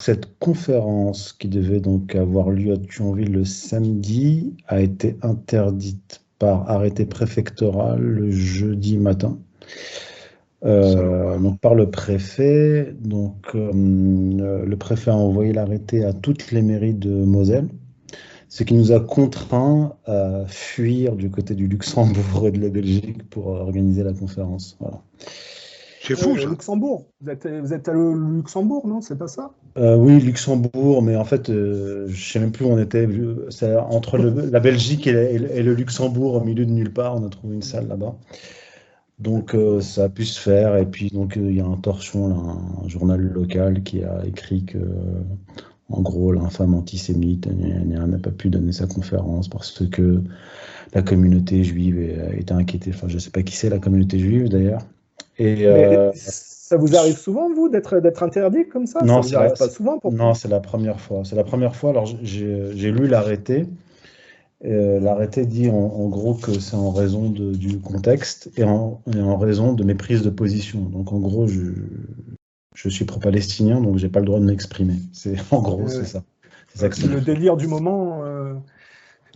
cette conférence qui devait donc avoir lieu à Thionville le samedi a été interdite par arrêté préfectoral le jeudi matin. Salopard. Donc par le préfet. Le préfet a envoyé l'arrêté à toutes les mairies de Moselle, ce qui nous a contraints à fuir du côté du Luxembourg et de la Belgique pour organiser la conférence. Voilà. C'est fou, ça. Luxembourg. Vous êtes allé au Luxembourg, non? C'est pas ça? Oui, Luxembourg, mais en fait, je sais même plus où on était. C'est entre la Belgique et le Luxembourg, au milieu de nulle part, on a trouvé une salle là-bas. Donc ça a pu se faire. Et puis donc il y a un torchon, là, un journal local qui a écrit que, en gros, l'infâme antisémite n'a pas pu donner sa conférence parce que la communauté juive était inquiétée. Enfin, je ne sais pas qui c'est la communauté juive d'ailleurs. Et Mais ça vous arrive souvent, vous, d'être interdit comme ça? non, Ça vous arrive pas souvent pour non, c'est la première fois. C'est la première fois. Alors j'ai lu l'arrêté. L'arrêté dit en gros que c'est en raison du contexte et en raison de mes prises de position. Donc en gros, je suis pro-palestinien, donc j'ai pas le droit de m'exprimer. En gros, c'est ça. C'est ça que c'est le délire du moment.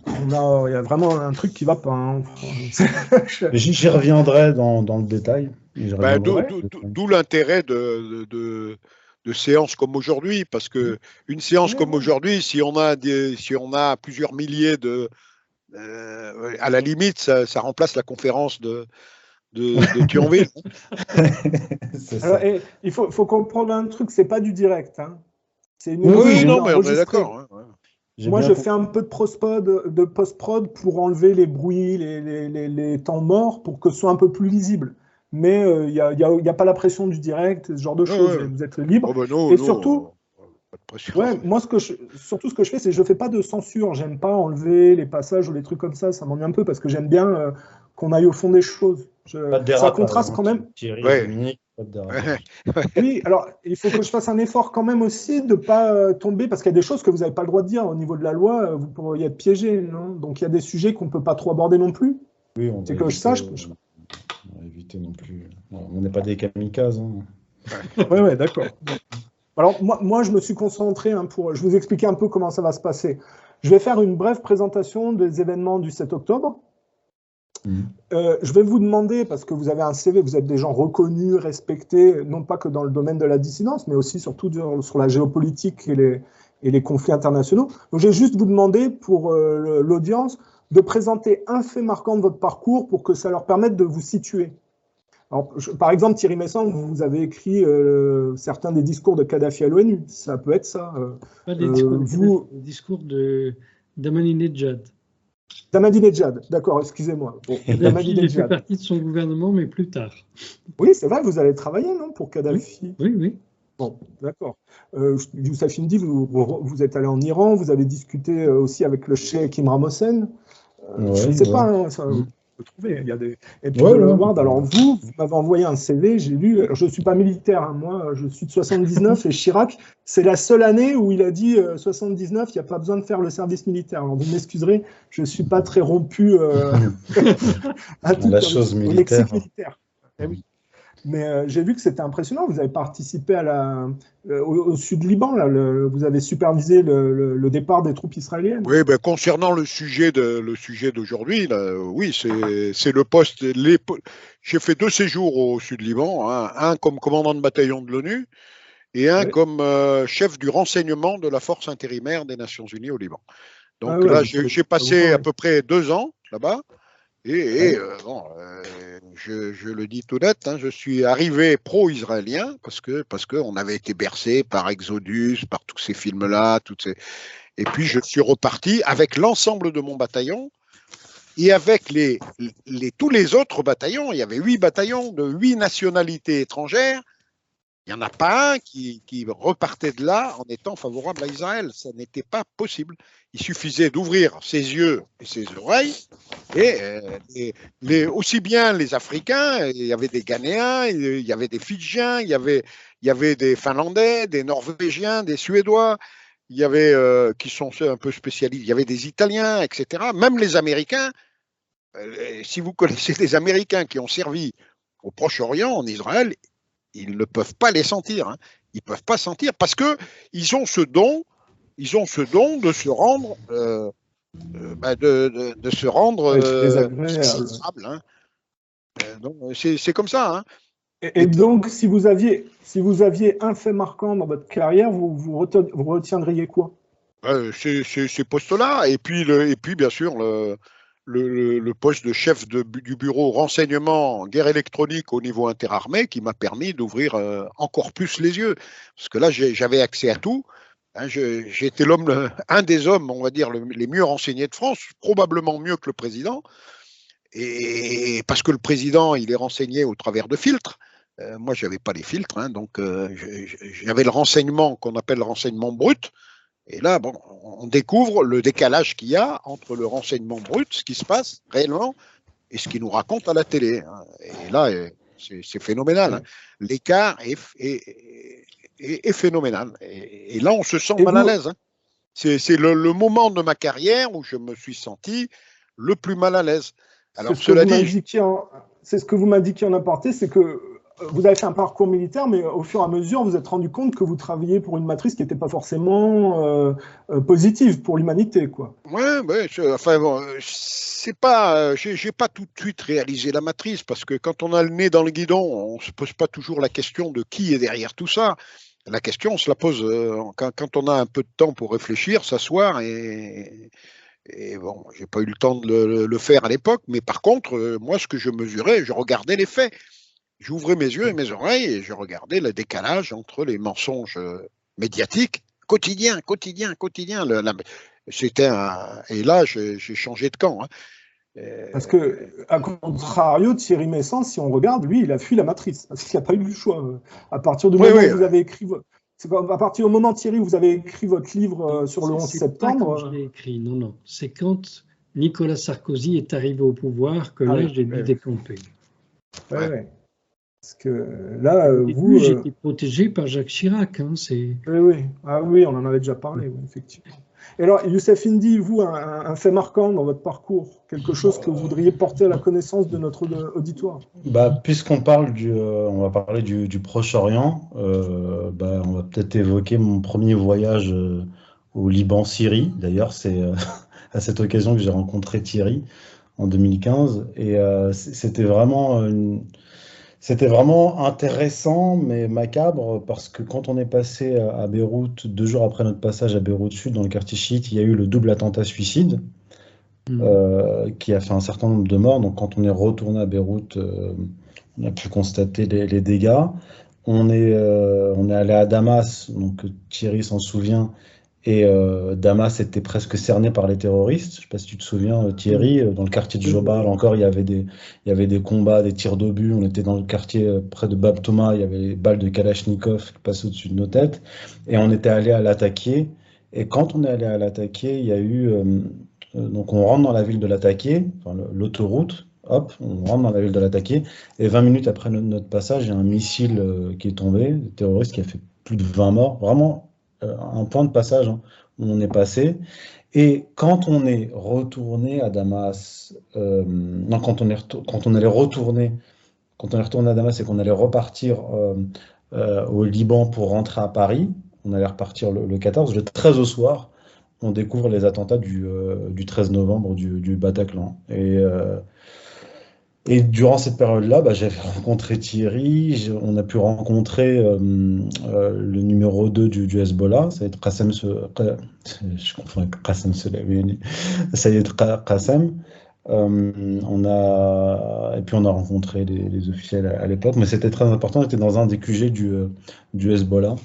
Il y a vraiment un truc qui va pas. Hein. J'y reviendrai dans le détail. D'où l'intérêt de séances comme aujourd'hui, parce que une séance comme aujourd'hui, si on a plusieurs milliers à la limite, ça remplace la conférence de Thionville. Alors, il faut comprendre un truc, c'est pas du direct. Hein. C'est une oui, non, mais on est d'accord. Hein, ouais. Moi, je fais un peu de post-prod pour enlever les bruits, les temps morts, pour que ce soit un peu plus lisible. Mais il n'y a pas la pression du direct, ce genre de choses. Ouais. Vous êtes libre. Oh, ben non, et surtout, pas de pression. moi, surtout ce que je fais, c'est que je ne fais pas de censure. J'aime pas enlever les passages ou les trucs comme ça. Ça m'ennuie un peu parce que j'aime bien qu'on aille au fond des choses. Ça contraste quand même. Thierry, Dominique, Oui, alors il faut que je fasse un effort quand même aussi de ne pas tomber, parce qu'il y a des choses que vous n'avez pas le droit de dire au niveau de la loi, vous pourriez être piégé, non? Donc il y a des sujets qu'on ne peut pas trop aborder non plus. Oui, c'est que je sache. On va éviter non plus. On n'est pas des kamikazes. Hein. Ouais, d'accord. Alors moi, je me suis concentré je vous expliquer un peu comment ça va se passer. Je vais faire une brève présentation des événements du 7 octobre. Je vais vous demander, parce que vous avez un CV, vous êtes des gens reconnus, respectés, non pas que dans le domaine de la dissidence, mais aussi surtout sur la géopolitique et les conflits internationaux. Donc je vais juste vous demander pour l'audience de présenter un fait marquant de votre parcours pour que ça leur permette de vous situer. Alors, par exemple, Thierry Messang, vous avez écrit certains des discours de Kadhafi à l'ONU. Ça peut être ça. Pas des discours d'Ahmadinejad. D'Ahmadinejad, d'accord, excusez-moi. Bon, il fait partie de son gouvernement, mais plus tard. Oui, c'est vrai, vous allez travailler, non, pour Kadhafi? Oui. Bon, d'accord. Youssef Indy, vous êtes allé en Iran, vous avez discuté aussi avec le cheikh Imran Hossein. Je ne sais pas, hein, ça, vous pouvez trouver. Il y a des... Et puis, alors vous m'avez envoyé un CV, j'ai lu. Je ne suis pas militaire, hein, moi, je suis de 79 et Chirac, c'est la seule année où il a dit 79, il n'y a pas besoin de faire le service militaire. Alors vous m'excuserez, je ne suis pas très rompu à toute la chose militaire. Eh oui. Mais j'ai vu que c'était impressionnant. Vous avez participé au sud Liban, là, vous avez supervisé le départ des troupes israéliennes. Oui, ben, concernant le sujet d'aujourd'hui, oui, c'est le poste. J'ai fait 2 séjours au sud Liban, hein, un comme commandant de bataillon de l'ONU et un comme chef du renseignement de la force intérimaire des Nations Unies au Liban. Donc là, j'ai passé à peu près 2 ans là-bas. Et je le dis tout net, hein, je suis arrivé pro-israélien parce qu'on avait été bercé par Exodus, par tous ces films-là, et puis je suis reparti avec l'ensemble de mon bataillon et avec tous les autres bataillons. Il y avait 8 bataillons de 8 nationalités étrangères. Il n'y en a pas un qui repartait de là en étant favorable à Israël. Ça n'était pas possible. Il suffisait d'ouvrir ses yeux et ses oreilles. Et aussi bien les Africains, il y avait des Ghanéens, il y avait des Fidjiens, il y avait des Finlandais, des Norvégiens, des Suédois, il y avait qui sont un peu spécialisés, il y avait des Italiens, etc. Même les Américains. Si vous connaissez des Américains qui ont servi au Proche-Orient, en Israël, ils ne peuvent pas les sentir. Hein. Ils ne peuvent pas sentir parce qu'ils ont ce don, de se rendre, sensible, hein. C'est comme ça. Hein. Et donc, si vous aviez un fait marquant dans votre carrière, vous retiendriez quoi? Ces postes-là, et puis bien sûr le poste de chef du bureau renseignement guerre électronique au niveau interarmé qui m'a permis d'ouvrir encore plus les yeux. Parce que là, j'avais accès à tout. Hein, j'étais un des hommes, on va dire, les mieux renseignés de France, probablement mieux que le président. Et parce que le président, il est renseigné au travers de filtres. Moi, je n'avais pas les filtres, hein, donc j'avais le renseignement qu'on appelle le renseignement brut. Et là, bon, on découvre le décalage qu'il y a entre le renseignement brut, ce qui se passe réellement, et ce qu'il nous raconte à la télé. Hein. Et là, c'est phénoménal. Hein. L'écart est phénoménal. Et là, on se sent mal à l'aise. Hein. C'est le moment de ma carrière où je me suis senti le plus mal à l'aise. Alors, cela dit, c'est ce que vous m'indiquiez en aparté, c'est que vous avez fait un parcours militaire, mais au fur et à mesure, vous vous êtes rendu compte que vous travailliez pour une matrice qui n'était pas forcément positive pour l'humanité, quoi. Ouais, enfin, bon, c'est pas, j'ai pas tout de suite réalisé la matrice, parce que quand on a le nez dans le guidon, on se pose pas toujours la question de qui est derrière tout ça. La question, on se la pose quand on a un peu de temps pour réfléchir, s'asseoir et bon, j'ai pas eu le temps de le faire à l'époque, mais par contre, moi, ce que je mesurais, je regardais les faits. J'ouvrais mes yeux et mes oreilles et je regardais le décalage entre les mensonges médiatiques, quotidiens. Et là, j'ai changé de camp. Hein. Parce que, à contrario, Thierry Messens, si on regarde, lui, il a fui la matrice, parce qu'il n'a pas eu le choix. À partir du moment où vous avez écrit... À partir du moment, Thierry, où vous avez écrit votre livre sur le 11 septembre... Pas quand je l'ai écrit, non. C'est quand Nicolas Sarkozy est arrivé au pouvoir que là, j'ai dû décamper. Ouais. Parce que là, vous... J'ai été protégé par Jacques Chirac. Hein, oui. Ah oui, on en avait déjà parlé, oui, effectivement. Et alors, Youssef Indy, vous, un fait marquant dans votre parcours, quelque chose que vous voudriez porter à la connaissance de notre auditoire? Puisqu'on parle on va parler du Proche-Orient, on va peut-être évoquer mon premier voyage au Liban-Syrie. D'ailleurs, c'est à cette occasion que j'ai rencontré Thierry en 2015. Et c'était vraiment intéressant, mais macabre, parce que quand on est passé à Beyrouth, 2 jours après notre passage à Beyrouth Sud, dans le quartier chiite, il y a eu le double attentat suicide, qui a fait un certain nombre de morts. Donc quand on est retourné à Beyrouth, on a pu constater les dégâts. On est allé à Damas, donc Thierry s'en souvient, et Damas était presque cerné par les terroristes. Je ne sais pas si tu te souviens, Thierry, dans le quartier de Jobal, encore, il y avait des combats, des tirs d'obus. On était dans le quartier près de Bab Touma, il y avait les balles de Kalachnikov qui passaient au-dessus de nos têtes. Et on était allé à l'attaquer. Et quand on est allé à l'attaquer, il y a eu... donc on rentre dans la ville de l'attaquer, enfin, l'autoroute, hop, on rentre dans la ville de l'attaquer. Et 20 minutes après notre passage, il y a un missile qui est tombé, des terroristes qui a fait plus de 20 morts. Vraiment... un point de passage où on est passé. Et quand on est retourné à Damas, quand on est retourné à Damas et qu'on allait repartir au Liban pour rentrer à Paris, on allait repartir le 14, le 13 au soir, on découvre les attentats du 13 novembre du Bataclan. Et durant cette période-là, j'avais rencontré Thierry, on a pu rencontrer le numéro 2 du Hezbollah, Saïd Qassem, je confonds avec Qassem Soleimani, Saïd Qassem. Et puis on a rencontré les officiels à l'époque, mais c'était très important, on était dans un des QG du Hezbollah.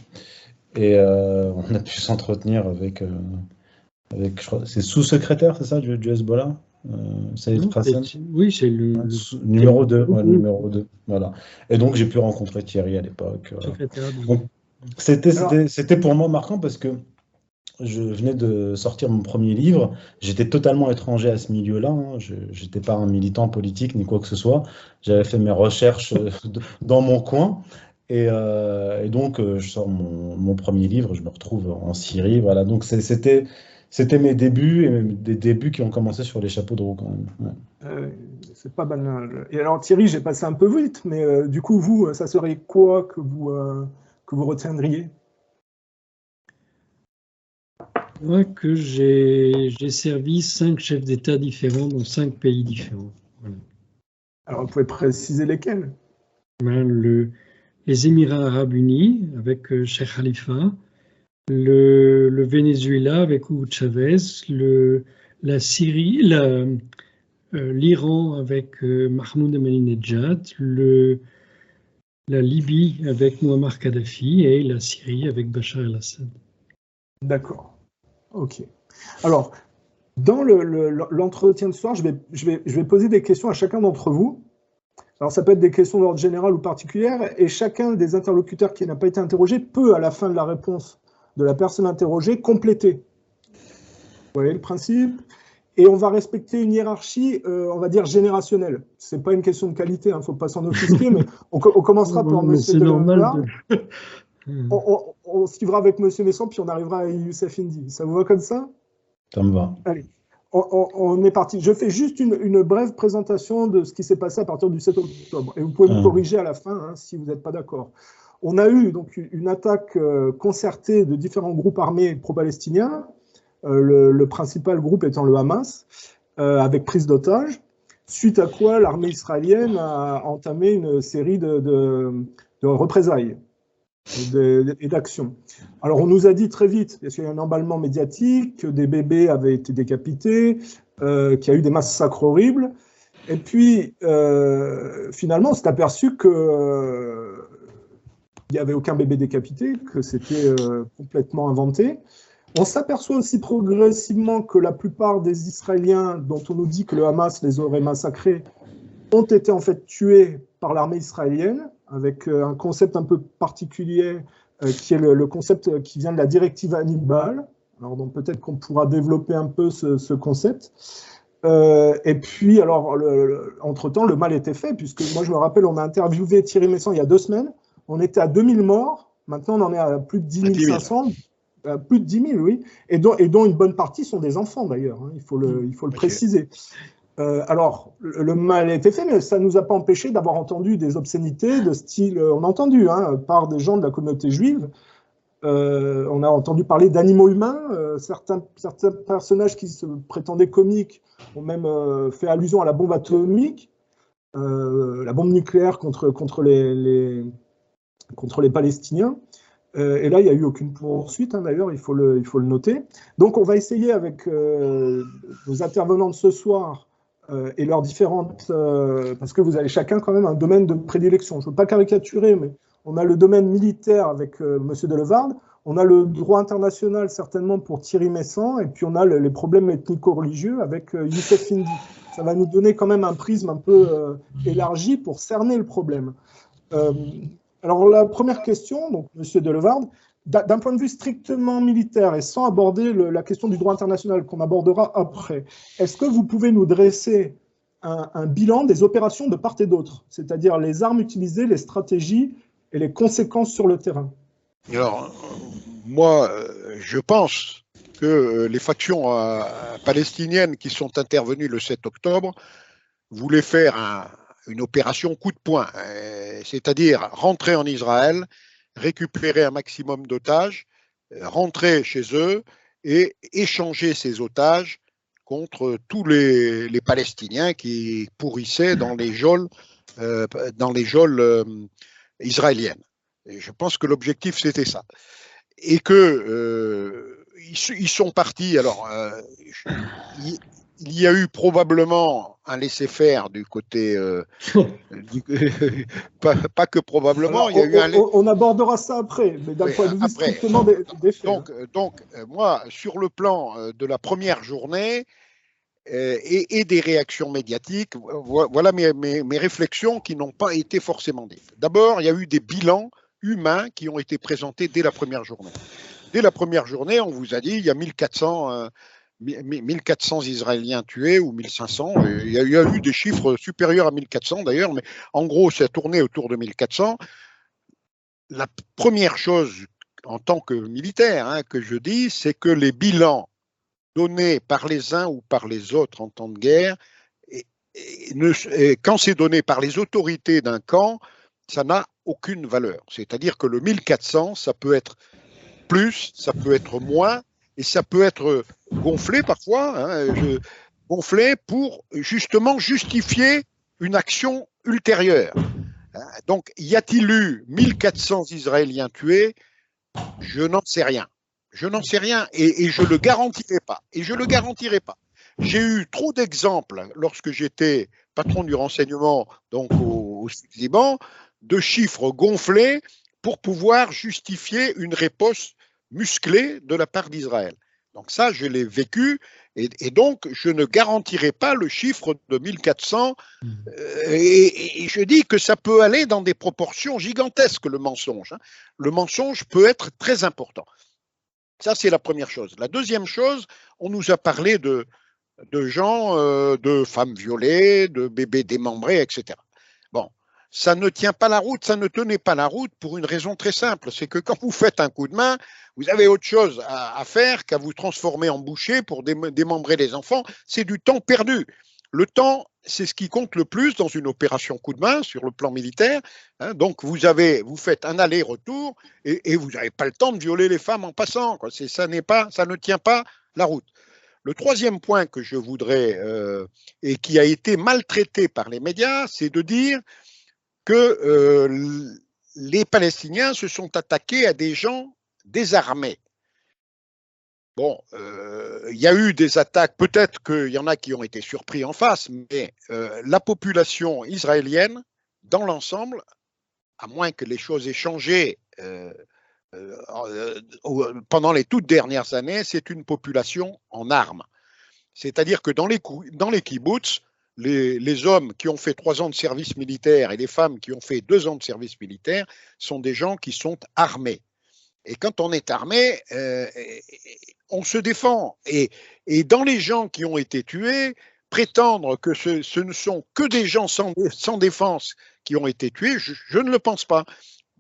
Et on a pu s'entretenir avec je crois, c'est sous-secrétaire, c'est ça, du Hezbollah? Saïd Qassem. Oui, c'est le numéro 2. Ouais, numéro 2. Voilà. Et donc j'ai pu rencontrer Thierry à l'époque. Voilà. C'était pour moi marquant parce que je venais de sortir mon premier livre. J'étais totalement étranger à ce milieu-là. Hein. Je n'étais pas un militant politique ni quoi que ce soit. J'avais fait mes recherches dans mon coin. Et donc je sors mon premier livre. Je me retrouve en Syrie. Voilà. Donc c'était mes débuts, et des débuts qui ont commencé sur les chapeaux de roue quand même. Ouais. C'est pas banal. Et alors Thierry, j'ai passé un peu vite, mais du coup, vous, ça serait quoi que que vous retiendriez? Moi, que j'ai servi 5 chefs d'État différents dans 5 pays différents. Voilà. Alors, vous pouvez préciser lesquels? Les Émirats Arabes Unis avec Cheikh Khalifa, le Venezuela avec Hugo Chavez, la Syrie, l'Iran avec Mahmoud Ahmadinejad, la Libye avec Muammar Kadhafi et la Syrie avec Bachar el-Assad. D'accord. Ok. Alors, dans l'entretien de ce soir, je vais poser des questions à chacun d'entre vous. Alors, ça peut être des questions d'ordre général ou particulière, et chacun des interlocuteurs qui n'a pas été interrogé peut, à la fin de la réponse de la personne interrogée, compléter. Vous voyez le principe? Et on va respecter une hiérarchie, on va dire, générationnelle. Ce n'est pas une question de qualité, il ne faut pas s'en offusquer, mais on commencera par M. Delevard. On suivra avec M. Messon, puis on arrivera à Youssef Indy. Ça vous va comme ça? Ça me va. Allez, on est parti. Je fais juste une brève présentation de ce qui s'est passé à partir du 7 octobre. Et vous pouvez me corriger à la fin, hein, si vous n'êtes pas d'accord. On a eu donc une attaque concertée de différents groupes armés pro-palestiniens, le principal groupe étant le Hamas, avec prise d'otages, suite à quoi l'armée israélienne a entamé une série de représailles et d'actions. Alors on nous a dit très vite, parce qu'il y a eu un emballement médiatique, que des bébés avaient été décapités, qu'il y a eu des massacres horribles, et puis finalement on s'est aperçu que il n'y avait aucun bébé décapité, que c'était complètement inventé. On s'aperçoit aussi progressivement que la plupart des Israéliens dont on nous dit que le Hamas les aurait massacrés ont été en fait tués par l'armée israélienne, avec un concept un peu particulier qui est le concept qui vient de la directive Hannibal. Alors donc peut-être qu'on pourra développer un peu ce concept. Et puis alors entre-temps le mal était fait, puisque moi je me rappelle on a interviewé Thierry Messant il y a 2 semaines, on était à 2000 morts, maintenant on en est à plus de 10 500. Plus de 10 000, oui, et dont une bonne partie sont des enfants d'ailleurs, hein, il faut le préciser. Alors, le mal a été fait, mais ça ne nous a pas empêché d'avoir entendu des obscénités de style, on a entendu, hein, par des gens de la communauté juive, on a entendu parler d'animaux humains, certains personnages qui se prétendaient comiques ont même fait allusion à la bombe atomique, la bombe nucléaire contre les Palestiniens. Et là, il n'y a eu aucune poursuite, hein, d'ailleurs, il faut le noter. Donc, on va essayer avec nos intervenants de ce soir et leurs différentes... parce que vous avez chacun quand même un domaine de prédilection. Je ne veux pas caricaturer, mais on a le domaine militaire avec M. Delevard, on a le droit international certainement pour Thierry Messant, et puis on a les problèmes ethnico-religieux avec Youssef Indy. Ça va nous donner quand même un prisme un peu élargi pour cerner le problème. Alors, la première question, donc, M. Delevard, d'un point de vue strictement militaire et sans aborder la question du droit international qu'on abordera après, est-ce que vous pouvez nous dresser un bilan des opérations de part et d'autre, c'est-à-dire les armes utilisées, les stratégies et les conséquences sur le terrain? Alors, moi, je pense que les factions palestiniennes qui sont intervenues le 7 octobre voulaient faire une opération coup de poing, c'est-à-dire rentrer en Israël, récupérer un maximum d'otages, rentrer chez eux et échanger ces otages contre tous les Palestiniens qui pourrissaient dans les geôles israéliennes. Et je pense que l'objectif, c'était ça. Et que ils sont partis. Alors, il y a eu probablement un laisser-faire du côté... pas que probablement. Alors, il y a eu on abordera ça après, mais d'un point de vue strictement des faits. Donc, moi, sur le plan de la première journée et des réactions médiatiques, voilà mes réflexions qui n'ont pas été forcément dites. D'abord, il y a eu des bilans humains qui ont été présentés dès la première journée. Dès la première journée, on vous a dit il y a 1400 Israéliens tués ou 1500. Il y a eu des chiffres supérieurs à 1400 d'ailleurs, mais en gros, ça a tourné autour de 1400. La première chose en tant que militaire que je dis, c'est que les bilans donnés par les uns ou par les autres en temps de guerre, quand c'est donné par les autorités d'un camp, ça n'a aucune valeur. C'est-à-dire que le 1400, ça peut être plus, ça peut être moins, et ça peut être gonflé parfois, hein, gonflé pour justement justifier une action ultérieure. Donc, y a-t-il eu 1400 Israéliens tués? Je n'en sais rien. Je n'en sais rien et je ne le garantirai pas. Et je ne le garantirai pas. J'ai eu trop d'exemples lorsque j'étais patron du renseignement donc au Sud-Liban de chiffres gonflés pour pouvoir justifier une réponse musclée de la part d'Israël. Donc ça, je l'ai vécu et donc je ne garantirai pas le chiffre de 1400 et je dis que ça peut aller dans des proportions gigantesques, le mensonge. Hein. Le mensonge peut être très important. Ça, c'est la première chose. La deuxième chose, on nous a parlé de gens, de femmes violées, de bébés démembrés, etc. Bon, ça ne tient pas la route, ça ne tenait pas la route pour une raison très simple, c'est que quand vous faites un coup de main, vous avez autre chose à faire qu'à vous transformer en boucher pour démembrer les enfants, c'est du temps perdu. Le temps, c'est ce qui compte le plus dans une opération coup de main sur le plan militaire. Hein, donc vous faites un aller-retour et vous n'avez pas le temps de violer les femmes en passant. Quoi. Ça ne tient pas la route. Le troisième point que je voudrais et qui a été maltraité par les médias, c'est de dire que les Palestiniens se sont attaqués à des gens désarmés. Bon, il y a eu des attaques, peut-être qu'il y en a qui ont été surpris en face, mais la population israélienne, dans l'ensemble, à moins que les choses aient changé pendant les toutes dernières années, c'est une population en armes. C'est-à-dire que dans les kibbutz, les hommes qui ont fait 3 ans de service militaire et les femmes qui ont fait 2 ans de service militaire sont des gens qui sont armés. Et quand on est armé, on se défend. Et dans les gens qui ont été tués, prétendre que ce ne sont que des gens sans défense qui ont été tués, je ne le pense pas.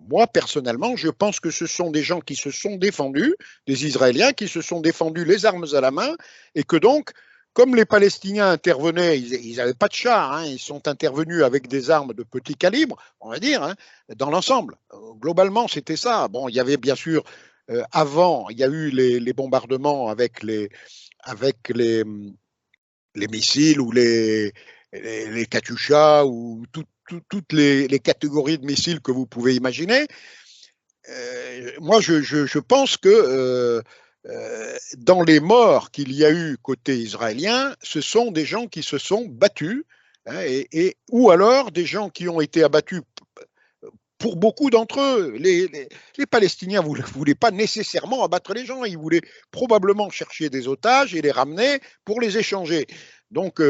Moi, personnellement, je pense que ce sont des gens qui se sont défendus, des Israéliens qui se sont défendus les armes à la main, et que donc, comme les Palestiniens intervenaient, ils n'avaient pas de chars, hein, ils sont intervenus avec des armes de petit calibre, on va dire, hein, dans l'ensemble. Globalement, c'était ça. Bon, il y avait bien sûr, avant, il y a eu les bombardements avec les missiles ou les Katyusha ou toutes les catégories de missiles que vous pouvez imaginer. Moi, je pense que dans les morts qu'il y a eu côté israélien, ce sont des gens qui se sont battus, hein, ou alors des gens qui ont été abattus pour beaucoup d'entre eux. Les Palestiniens ne voulaient pas nécessairement abattre les gens, ils voulaient probablement chercher des otages et les ramener pour les échanger. Donc,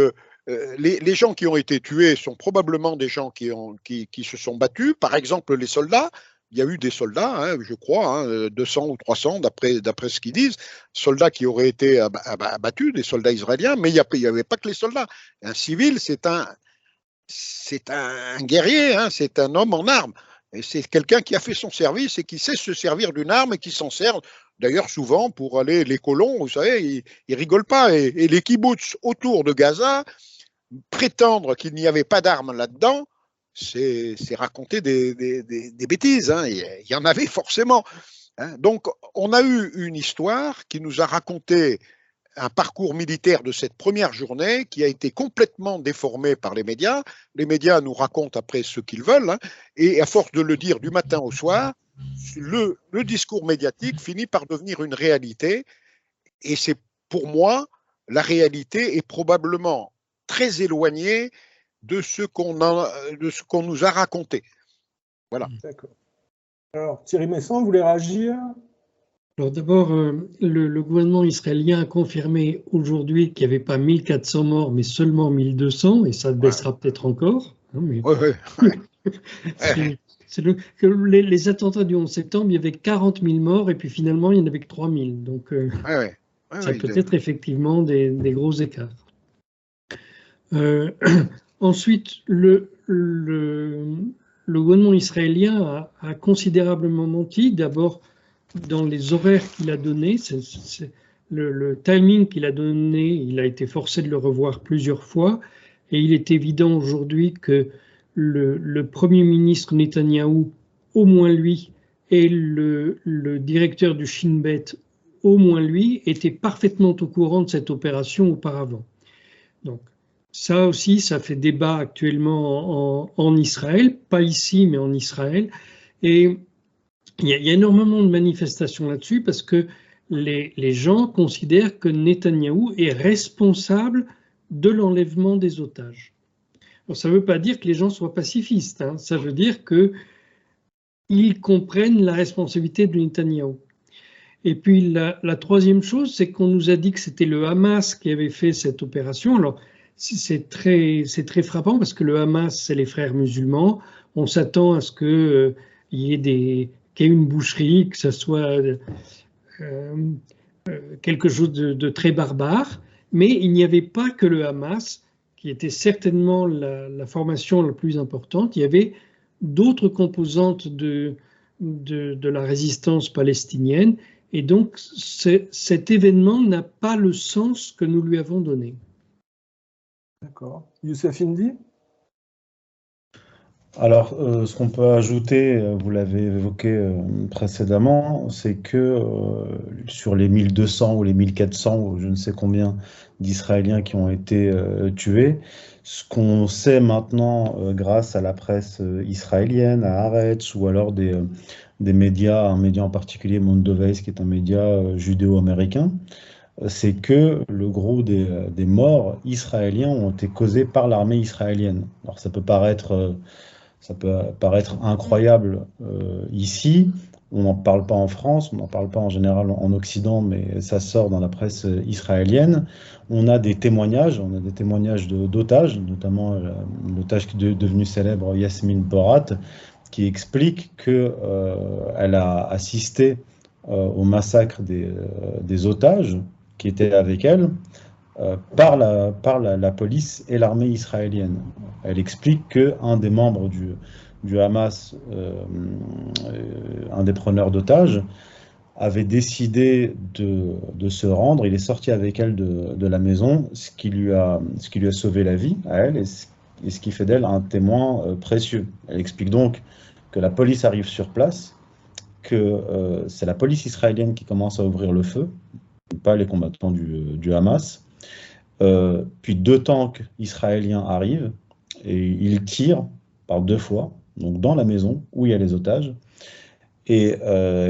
les gens qui ont été tués sont probablement des gens qui se sont battus. Par exemple, les soldats, il y a eu des soldats, hein, je crois, 200 ou 300 d'après ce qu'ils disent, soldats qui auraient été abattus, des soldats israéliens, mais il n'y avait pas que les soldats. Un civil, c'est un guerrier, hein, c'est un homme en armes. Et c'est quelqu'un qui a fait son service et qui sait se servir d'une arme et qui s'en sert d'ailleurs souvent pour aller, les colons, vous savez, ils rigolent pas. Et les kibbutz autour de Gaza, prétendre qu'il n'y avait pas d'armes là-dedans, c'est raconter des bêtises. Hein. Il y en avait forcément. Hein. Donc, on a eu une histoire qui nous a raconté un parcours militaire de cette première journée qui a été complètement déformé par les médias. Les médias nous racontent après ce qu'ils veulent, hein, et à force de le dire du matin au soir, le discours médiatique finit par devenir une réalité. Et c'est pour moi, la réalité est probablement très éloignée de ce qu'on nous a raconté. Voilà. D'accord. Alors, Thierry Messon, vous voulez réagir ? Alors d'abord, le gouvernement israélien a confirmé aujourd'hui qu'il n'y avait pas 1400 morts, mais seulement 1200, et ça baissera peut-être encore. Hein, mais... les attentats du 11 septembre, il y avait 40 000 morts, et puis finalement, il n'y en avait que 3 000. Donc, ça peut être effectivement des gros écarts. Ensuite, le gouvernement israélien a considérablement menti. D'abord, dans les horaires qu'il a donnés, le timing qu'il a donné, il a été forcé de le revoir plusieurs fois. Et il est évident aujourd'hui que le Premier ministre Netanyahou au moins lui, et le directeur du Shin Bet, au moins lui, étaient parfaitement au courant de cette opération auparavant. Donc, ça aussi, ça fait débat actuellement en Israël, pas ici, mais en Israël. Et il y a énormément de manifestations là-dessus parce que les gens considèrent que Netanyahou est responsable de l'enlèvement des otages. Alors, ça ne veut pas dire que les gens soient pacifistes, hein. Ça veut dire qu'ils comprennent la responsabilité de Netanyahou. Et puis la troisième chose, c'est qu'on nous a dit que c'était le Hamas qui avait fait cette opération. Alors c'est très frappant parce que le Hamas, c'est les frères musulmans. On s'attend à ce qu'il y ait qu'il y ait une boucherie, que ça soit quelque chose de très barbare. Mais il n'y avait pas que le Hamas, qui était certainement la formation la plus importante. Il y avait d'autres composantes de la résistance palestinienne. Et donc, cet événement n'a pas le sens que nous lui avons donné. D'accord. Youssef Indy? Alors, ce qu'on peut ajouter, vous l'avez évoqué précédemment, c'est que sur les 1200 ou les 1400 ou je ne sais combien d'Israéliens qui ont été tués, ce qu'on sait maintenant grâce à la presse israélienne, à Haaretz, ou alors des médias, un média en particulier, Mondoveiz, qui est un média judéo-américain, c'est que le gros des morts israéliens ont été causés par l'armée israélienne. Alors ça peut paraître incroyable ici, on n'en parle pas en France, on n'en parle pas en général en Occident, mais ça sort dans la presse israélienne. On a des témoignages d'otages, notamment l'otage qui est devenu célèbre, Yasmine Porat, qui explique qu'elle a assisté au massacre des otages qui étaient avec elle par la police et l'armée israélienne. Elle explique qu'un des membres du Hamas, un des preneurs d'otages, avait décidé de se rendre. Il est sorti avec elle de la maison, ce qui lui a sauvé la vie à elle et ce qui fait d'elle un témoin précieux. Elle explique donc que la police arrive sur place, que c'est la police israélienne qui commence à ouvrir le feu, pas les combattants du Hamas. Puis 2 tanks israéliens arrivent et ils tirent par 2 fois, donc dans la maison où il y a les otages. Et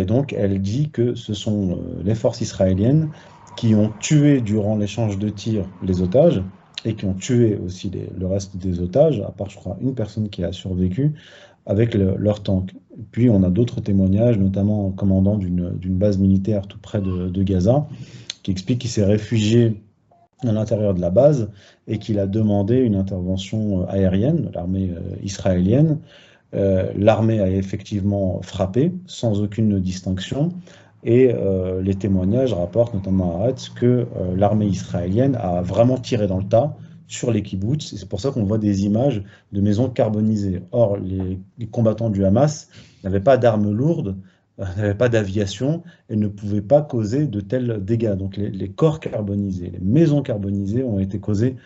donc elle dit que ce sont les forces israéliennes qui ont tué durant l'échange de tirs les otages et qui ont tué aussi le reste des otages, à part je crois une personne qui a survécu avec leur tank. Puis on a d'autres témoignages, notamment un commandant d'une base militaire tout près de Gaza, qui explique qu'il s'est réfugié à l'intérieur de la base et qu'il a demandé une intervention aérienne de l'armée israélienne. L'armée a effectivement frappé sans aucune distinction et les témoignages rapportent notamment à Haaretz que l'armée israélienne a vraiment tiré dans le tas sur les kibboutz, et c'est pour ça qu'on voit des images de maisons carbonisées. Or, les combattants du Hamas n'avaient pas d'armes lourdes, n'avaient pas d'aviation et ne pouvaient pas causer de tels dégâts. Donc les corps carbonisés, les maisons carbonisées ont été causées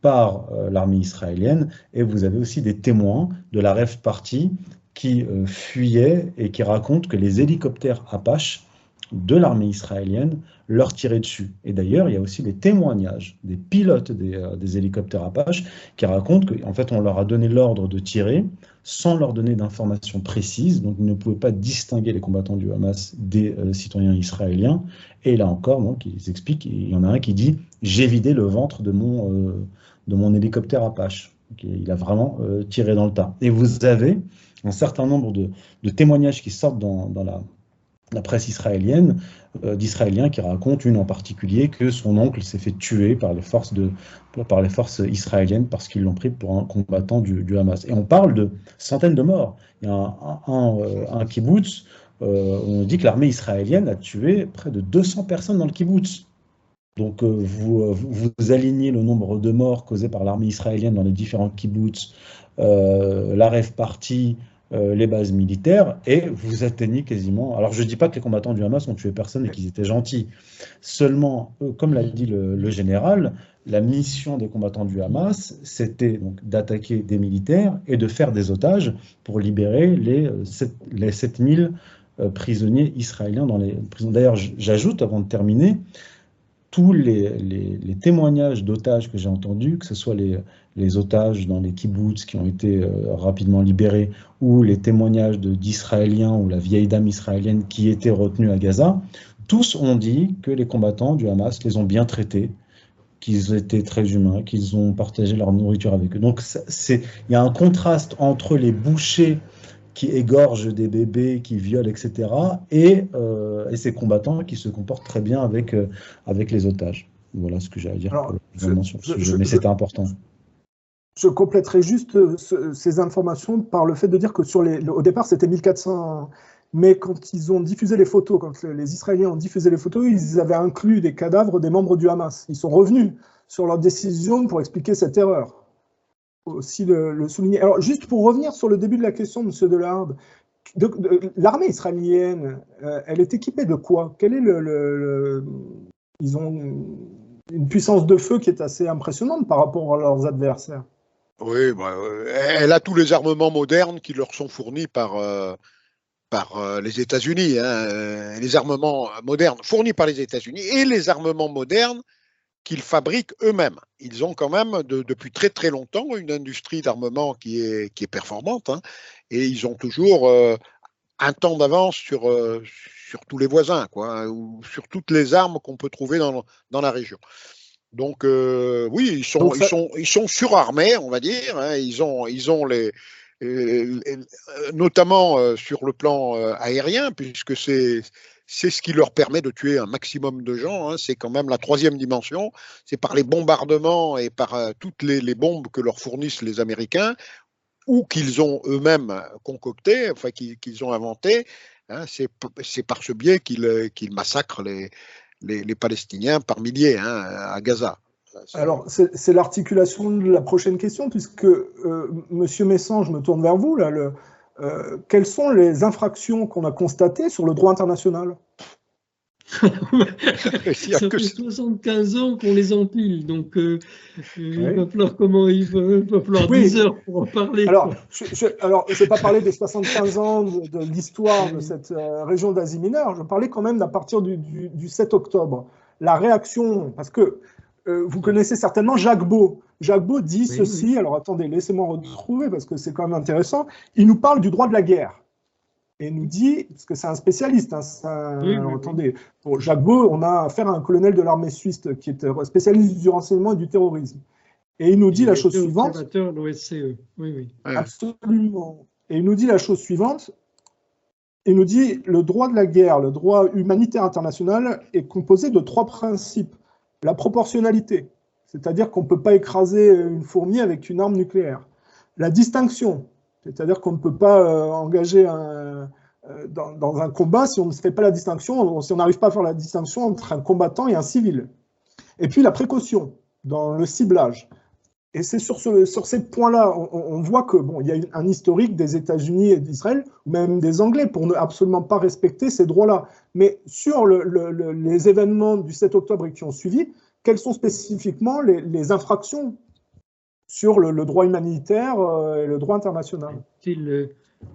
par l'armée israélienne, et vous avez aussi des témoins de la Rave Party qui fuyaient et qui racontent que les hélicoptères Apache de l'armée israélienne leur tiraient dessus. Et d'ailleurs, il y a aussi des témoignages des pilotes des hélicoptères Apache qui racontent qu'en fait, on leur a donné l'ordre de tirer sans leur donner d'informations précises, donc ils ne pouvaient pas distinguer les combattants du Hamas des citoyens israéliens. Et là encore, donc, ils expliquent, il y en a un qui dit « j'ai vidé le ventre de mon hélicoptère Apache ». Il a vraiment tiré dans le tas. Et vous avez un certain nombre de témoignages qui sortent dans la presse israélienne, d'Israéliens qui racontent, une en particulier, que son oncle s'est fait tuer par les forces israéliennes parce qu'ils l'ont pris pour un combattant du Hamas. Et on parle de centaines de morts. Il y a un kibbutz, on dit que l'armée israélienne a tué près de 200 personnes dans le kibbutz. Donc vous alignez le nombre de morts causés par l'armée israélienne dans les différents kibbutz, la Rave Party, les bases militaires, et vous atteignez quasiment... Alors je ne dis pas que les combattants du Hamas ont tué personne et qu'ils étaient gentils. Seulement, comme l'a dit le général, la mission des combattants du Hamas, c'était donc d'attaquer des militaires et de faire des otages pour libérer les 7000 prisonniers israéliens dans les prisons. D'ailleurs, j'ajoute, avant de terminer, tous les témoignages d'otages que j'ai entendus, que ce soit les otages dans les kibboutz qui ont été rapidement libérés, ou les témoignages d'Israéliens ou la vieille dame israélienne qui était retenue à Gaza, tous ont dit que les combattants du Hamas les ont bien traités, qu'ils étaient très humains, qu'ils ont partagé leur nourriture avec eux. Donc il y a un contraste entre les bouchers qui égorgent des bébés, qui violent, etc., et ces combattants qui se comportent très bien avec les otages. Voilà ce que j'ai à dire sur ce sujet, mais c'était important. Je compléterai juste ces informations par le fait de dire que au départ, c'était 1400, mais quand ils ont diffusé les photos, quand les Israéliens ont diffusé les photos, ils avaient inclus des cadavres des membres du Hamas. Ils sont revenus sur leur décision pour expliquer cette erreur. Aussi le souligner. Alors, juste pour revenir sur le début de la question, M. Delaharde, l'armée israélienne, elle est équipée de quoi? Quel est Ils ont une puissance de feu qui est assez impressionnante par rapport à leurs adversaires. Oui, elle a tous les armements modernes qui leur sont fournis par les États-Unis. Les armements modernes fournis par les États-Unis et les armements modernes qu'ils fabriquent eux-mêmes. Ils ont quand même, depuis très très longtemps, une industrie d'armement qui est performante, et ils ont toujours un temps d'avance sur tous les voisins, quoi, ou sur toutes les armes qu'on peut trouver dans la région. Donc oui, ils sont surarmés, on va dire. Ils ont notamment sur le plan aérien, puisque c'est ce qui leur permet de tuer un maximum de gens. C'est quand même la troisième dimension. C'est par les bombardements et par toutes les bombes que leur fournissent les Américains ou qu'ils ont eux-mêmes concoctées, enfin qu'ils ont inventées. C'est par ce biais qu'ils massacrent les Palestiniens par milliers à Gaza. Alors, c'est l'articulation de la prochaine question, puisque Monsieur Messan, je me tourne vers vous, là, quelles sont les infractions qu'on a constatées sur le droit international? Ça fait 75 ans qu'on les empile, donc il va falloir 10 heures pour en parler. Alors, je ne vais pas parler des 75 ans de l'histoire de cette région d'Asie mineure, je parlais quand même à partir du 7 octobre. La réaction, parce que vous connaissez certainement Jacques Beau. Jacques Beau dit ceci, alors attendez, laissez-moi retrouver parce que c'est quand même intéressant. Il nous parle du droit de la guerre. Et il nous dit, parce que c'est un spécialiste, attendez, pour Jacques Beau, on a affaire à un colonel de l'armée suisse qui est spécialiste du renseignement et du terrorisme. Et il nous dit la chose suivante. L'OSCE. Oui. Absolument. Et il nous dit la chose suivante. Il nous dit, le droit de la guerre, le droit humanitaire international est composé de 3 principes. La proportionnalité, c'est-à-dire qu'on ne peut pas écraser une fourmi avec une arme nucléaire. La distinction, c'est-à-dire qu'on ne peut pas engager dans un combat si on ne fait pas la distinction, si on n'arrive pas à faire la distinction entre un combattant et un civil. Et puis la précaution dans le ciblage. Et c'est sur ces points-là, on voit que il y a un historique des États-Unis et d'Israël, ou même des Anglais, pour ne absolument pas respecter ces droits-là. Mais sur les événements du 7 octobre et qui ont suivi, quelles sont spécifiquement les infractions sur le droit humanitaire et le droit international?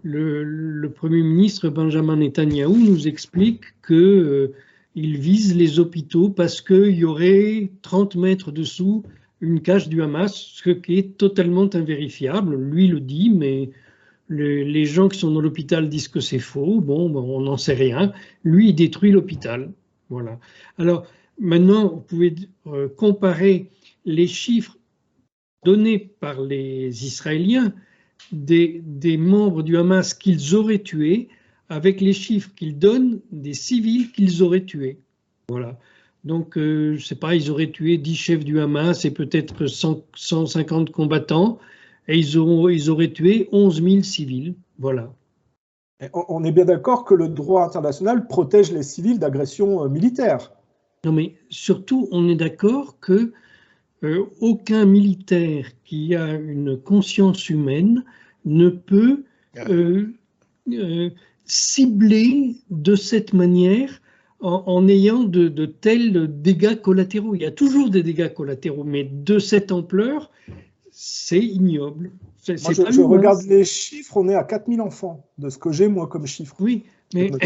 Le Premier ministre Benjamin Netanyahou nous explique qu'il vise les hôpitaux parce qu'il y aurait 30 mètres dessous une cage du Hamas, ce qui est totalement invérifiable. Lui le dit, mais les gens qui sont dans l'hôpital disent que c'est faux. On n'en sait rien. Lui, il détruit l'hôpital. Voilà. Alors, maintenant, vous pouvez comparer les chiffres donnés par les Israéliens des membres du Hamas qu'ils auraient tués avec les chiffres qu'ils donnent des civils qu'ils auraient tués. Voilà. Donc, je ne sais pas, ils auraient tué 10 chefs du Hamas et peut-être 150 combattants, et ils auraient tué 11 000 civils. Voilà. On est bien d'accord que le droit international protège les civils d'agressions militaires. Non, mais surtout, on est d'accord que aucun militaire qui a une conscience humaine ne peut cibler de cette manière en ayant de tels dégâts collatéraux. Il y a toujours des dégâts collatéraux, mais de cette ampleur, c'est ignoble. Moi, je regarde les chiffres, on est à 4000 enfants, de ce que j'ai moi comme chiffre. Oui, mais vous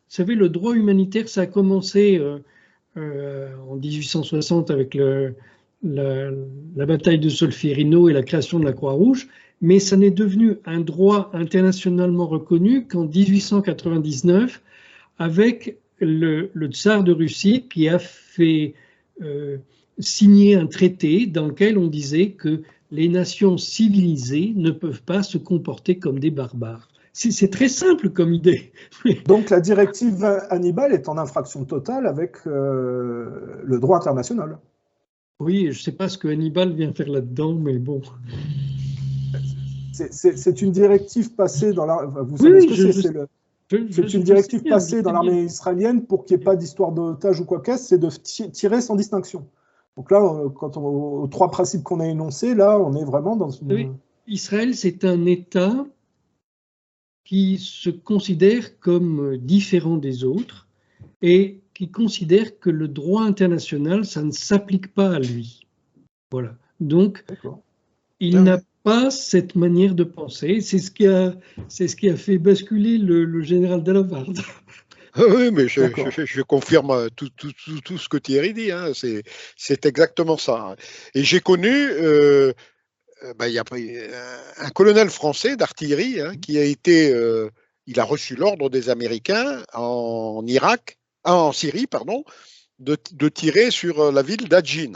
savez, le droit humanitaire, ça a commencé en 1860 avec la bataille de Solferino et la création de la Croix-Rouge, mais ça n'est devenu un droit internationalement reconnu qu'en 1899 avec le tsar de Russie qui a fait signer un traité dans lequel on disait que les nations civilisées ne peuvent pas se comporter comme des barbares. C'est très simple comme idée. Donc la directive Hannibal est en infraction totale avec le droit international. Oui, je ne sais pas ce que Hannibal vient faire là-dedans, mais bon. C'est une directive passée dans la... Vous savez ce que c'est une directive passée dans l'armée israélienne pour qu'il n'y ait pas d'histoire d'otage ou quoi que c'est de tirer sans distinction. Donc là, aux trois principes qu'on a énoncés, là, on est vraiment dans une... Oui. Israël, c'est un État qui se considère comme différent des autres et qui considère que le droit international, ça ne s'applique pas à lui. Voilà. Donc, il n'a pas cette manière de penser. C'est ce qui a fait basculer le général Delavarde. Oui, mais je confirme tout ce que Thierry dit. Hein. C'est exactement ça. Et j'ai connu y a un colonel français d'artillerie qui a été... il a reçu l'ordre des Américains en Syrie, pardon, de tirer sur la ville d'Adjin.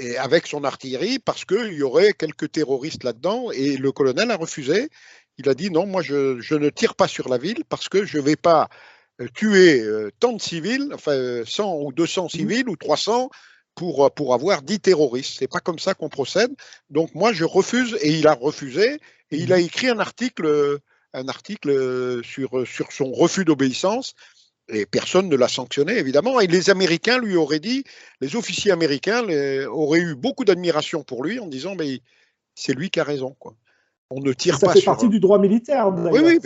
Et avec son artillerie, parce qu'il y aurait quelques terroristes là-dedans, et le colonel a refusé. Il a dit non, moi je ne tire pas sur la ville parce que je ne vais pas tuer tant de civils, enfin 100 ou 200 civils ou 300 pour avoir 10 terroristes. C'est pas comme ça qu'on procède. Donc moi je refuse, et il a refusé, et il a écrit un article sur son refus d'obéissance. Et personne ne l'a sanctionné, évidemment. Et les Américains lui auraient dit, les officiers américains auraient eu beaucoup d'admiration pour lui en disant, mais c'est lui qui a raison, quoi. On ne tire pas sur... Ça fait partie du droit militaire, d'ailleurs. Oui,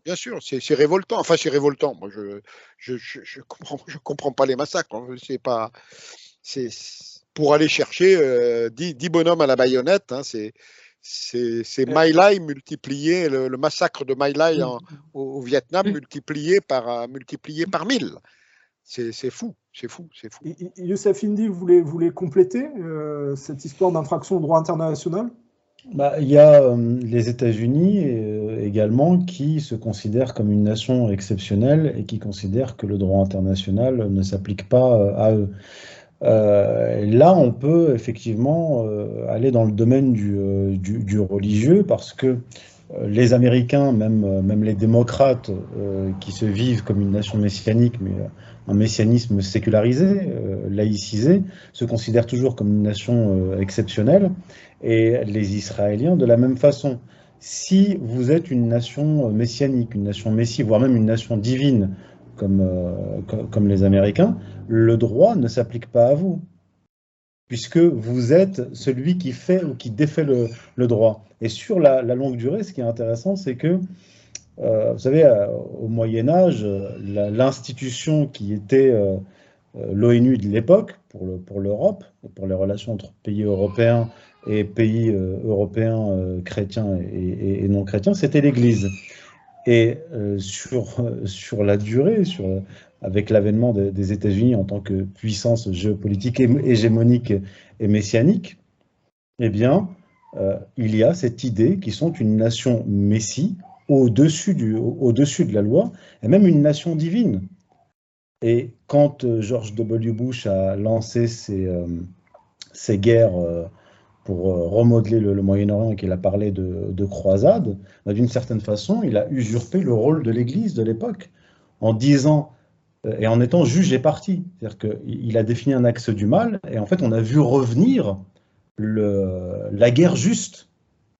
bien sûr. C'est révoltant. Enfin, c'est révoltant. Moi, je comprends pas les massacres. Hein. C'est pour aller chercher 10 bonhommes à la baïonnette. Hein, c'est My Lai multiplié, le massacre de My Lai au Vietnam multiplié par 1000. C'est fou. Youssef Indy, vous voulez compléter cette histoire d'infraction au droit international? Il y a les États-Unis également qui se considèrent comme une nation exceptionnelle et qui considèrent que le droit international ne s'applique pas à eux. Là, on peut effectivement aller dans le domaine du religieux parce que les Américains, même les démocrates qui se vivent comme une nation messianique, mais un messianisme sécularisé, laïcisé, se considèrent toujours comme une nation exceptionnelle, et les Israéliens de la même façon. Si vous êtes une nation messianique, une nation messie, voire même une nation divine, comme les Américains, le droit ne s'applique pas à vous, puisque vous êtes celui qui fait ou qui défait le droit. Et sur la longue durée, ce qui est intéressant, c'est que, vous savez, au Moyen-Âge, l'institution qui était l'ONU de l'époque, pour l'Europe, et pour les relations entre pays européens et pays européens chrétiens et non chrétiens, c'était l'Église. Et sur la durée, avec l'avènement des États-Unis en tant que puissance géopolitique hégémonique et messianique, eh bien, il y a cette idée qu'ils sont une nation messie au-dessus de la loi, et même une nation divine. Et quand George W. Bush a lancé ces guerres pour remodeler le Moyen-Orient et qu'il a parlé de croisade, d'une certaine façon, il a usurpé le rôle de l'Église de l'époque en disant, et en étant juge et parti. C'est-à-dire qu'il a défini un axe du mal, et en fait, on a vu revenir la guerre juste,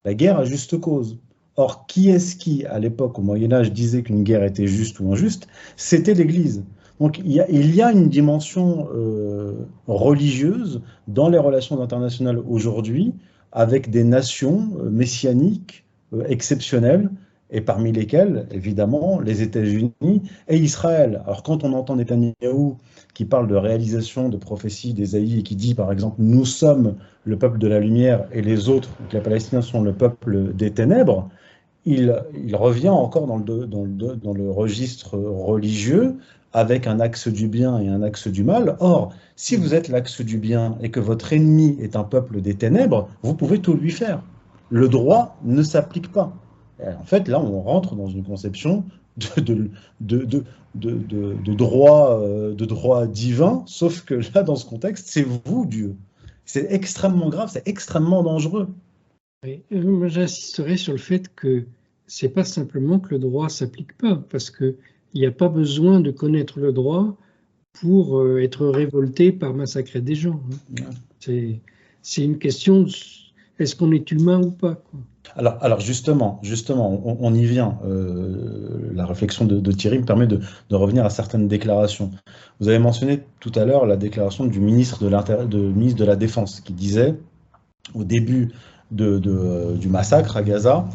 la guerre à juste cause. Or, qui est-ce qui, à l'époque, au Moyen-Âge, disait qu'une guerre était juste ou injuste? C'était l'Église. Donc il y a une dimension religieuse dans les relations internationales aujourd'hui, avec des nations messianiques exceptionnelles et parmi lesquels, évidemment, les États-Unis et Israël. Alors quand on entend Netanyahou qui parle de réalisation de prophéties d'Ésaïe et qui dit, par exemple, nous sommes le peuple de la lumière et les autres, donc les Palestiniens sont le peuple des ténèbres, il revient encore dans le registre religieux avec un axe du bien et un axe du mal. Or, si vous êtes l'axe du bien et que votre ennemi est un peuple des ténèbres, vous pouvez tout lui faire. Le droit ne s'applique pas. Et en fait, là, on rentre dans une conception de droit divin, sauf que là, dans ce contexte, c'est vous, Dieu. C'est extrêmement grave, c'est extrêmement dangereux. Oui, moi, j'insisterai sur le fait que c'est pas simplement que le droit s'applique pas, parce qu'il n'y a pas besoin de connaître le droit pour être révolté par massacrer des gens. C'est une question de est-ce qu'on est humain ou pas, quoi. Alors justement, on y vient. La réflexion de Thierry me permet de revenir à certaines déclarations. Vous avez mentionné tout à l'heure la déclaration du ministre de la Défense qui disait, au début du massacre à Gaza,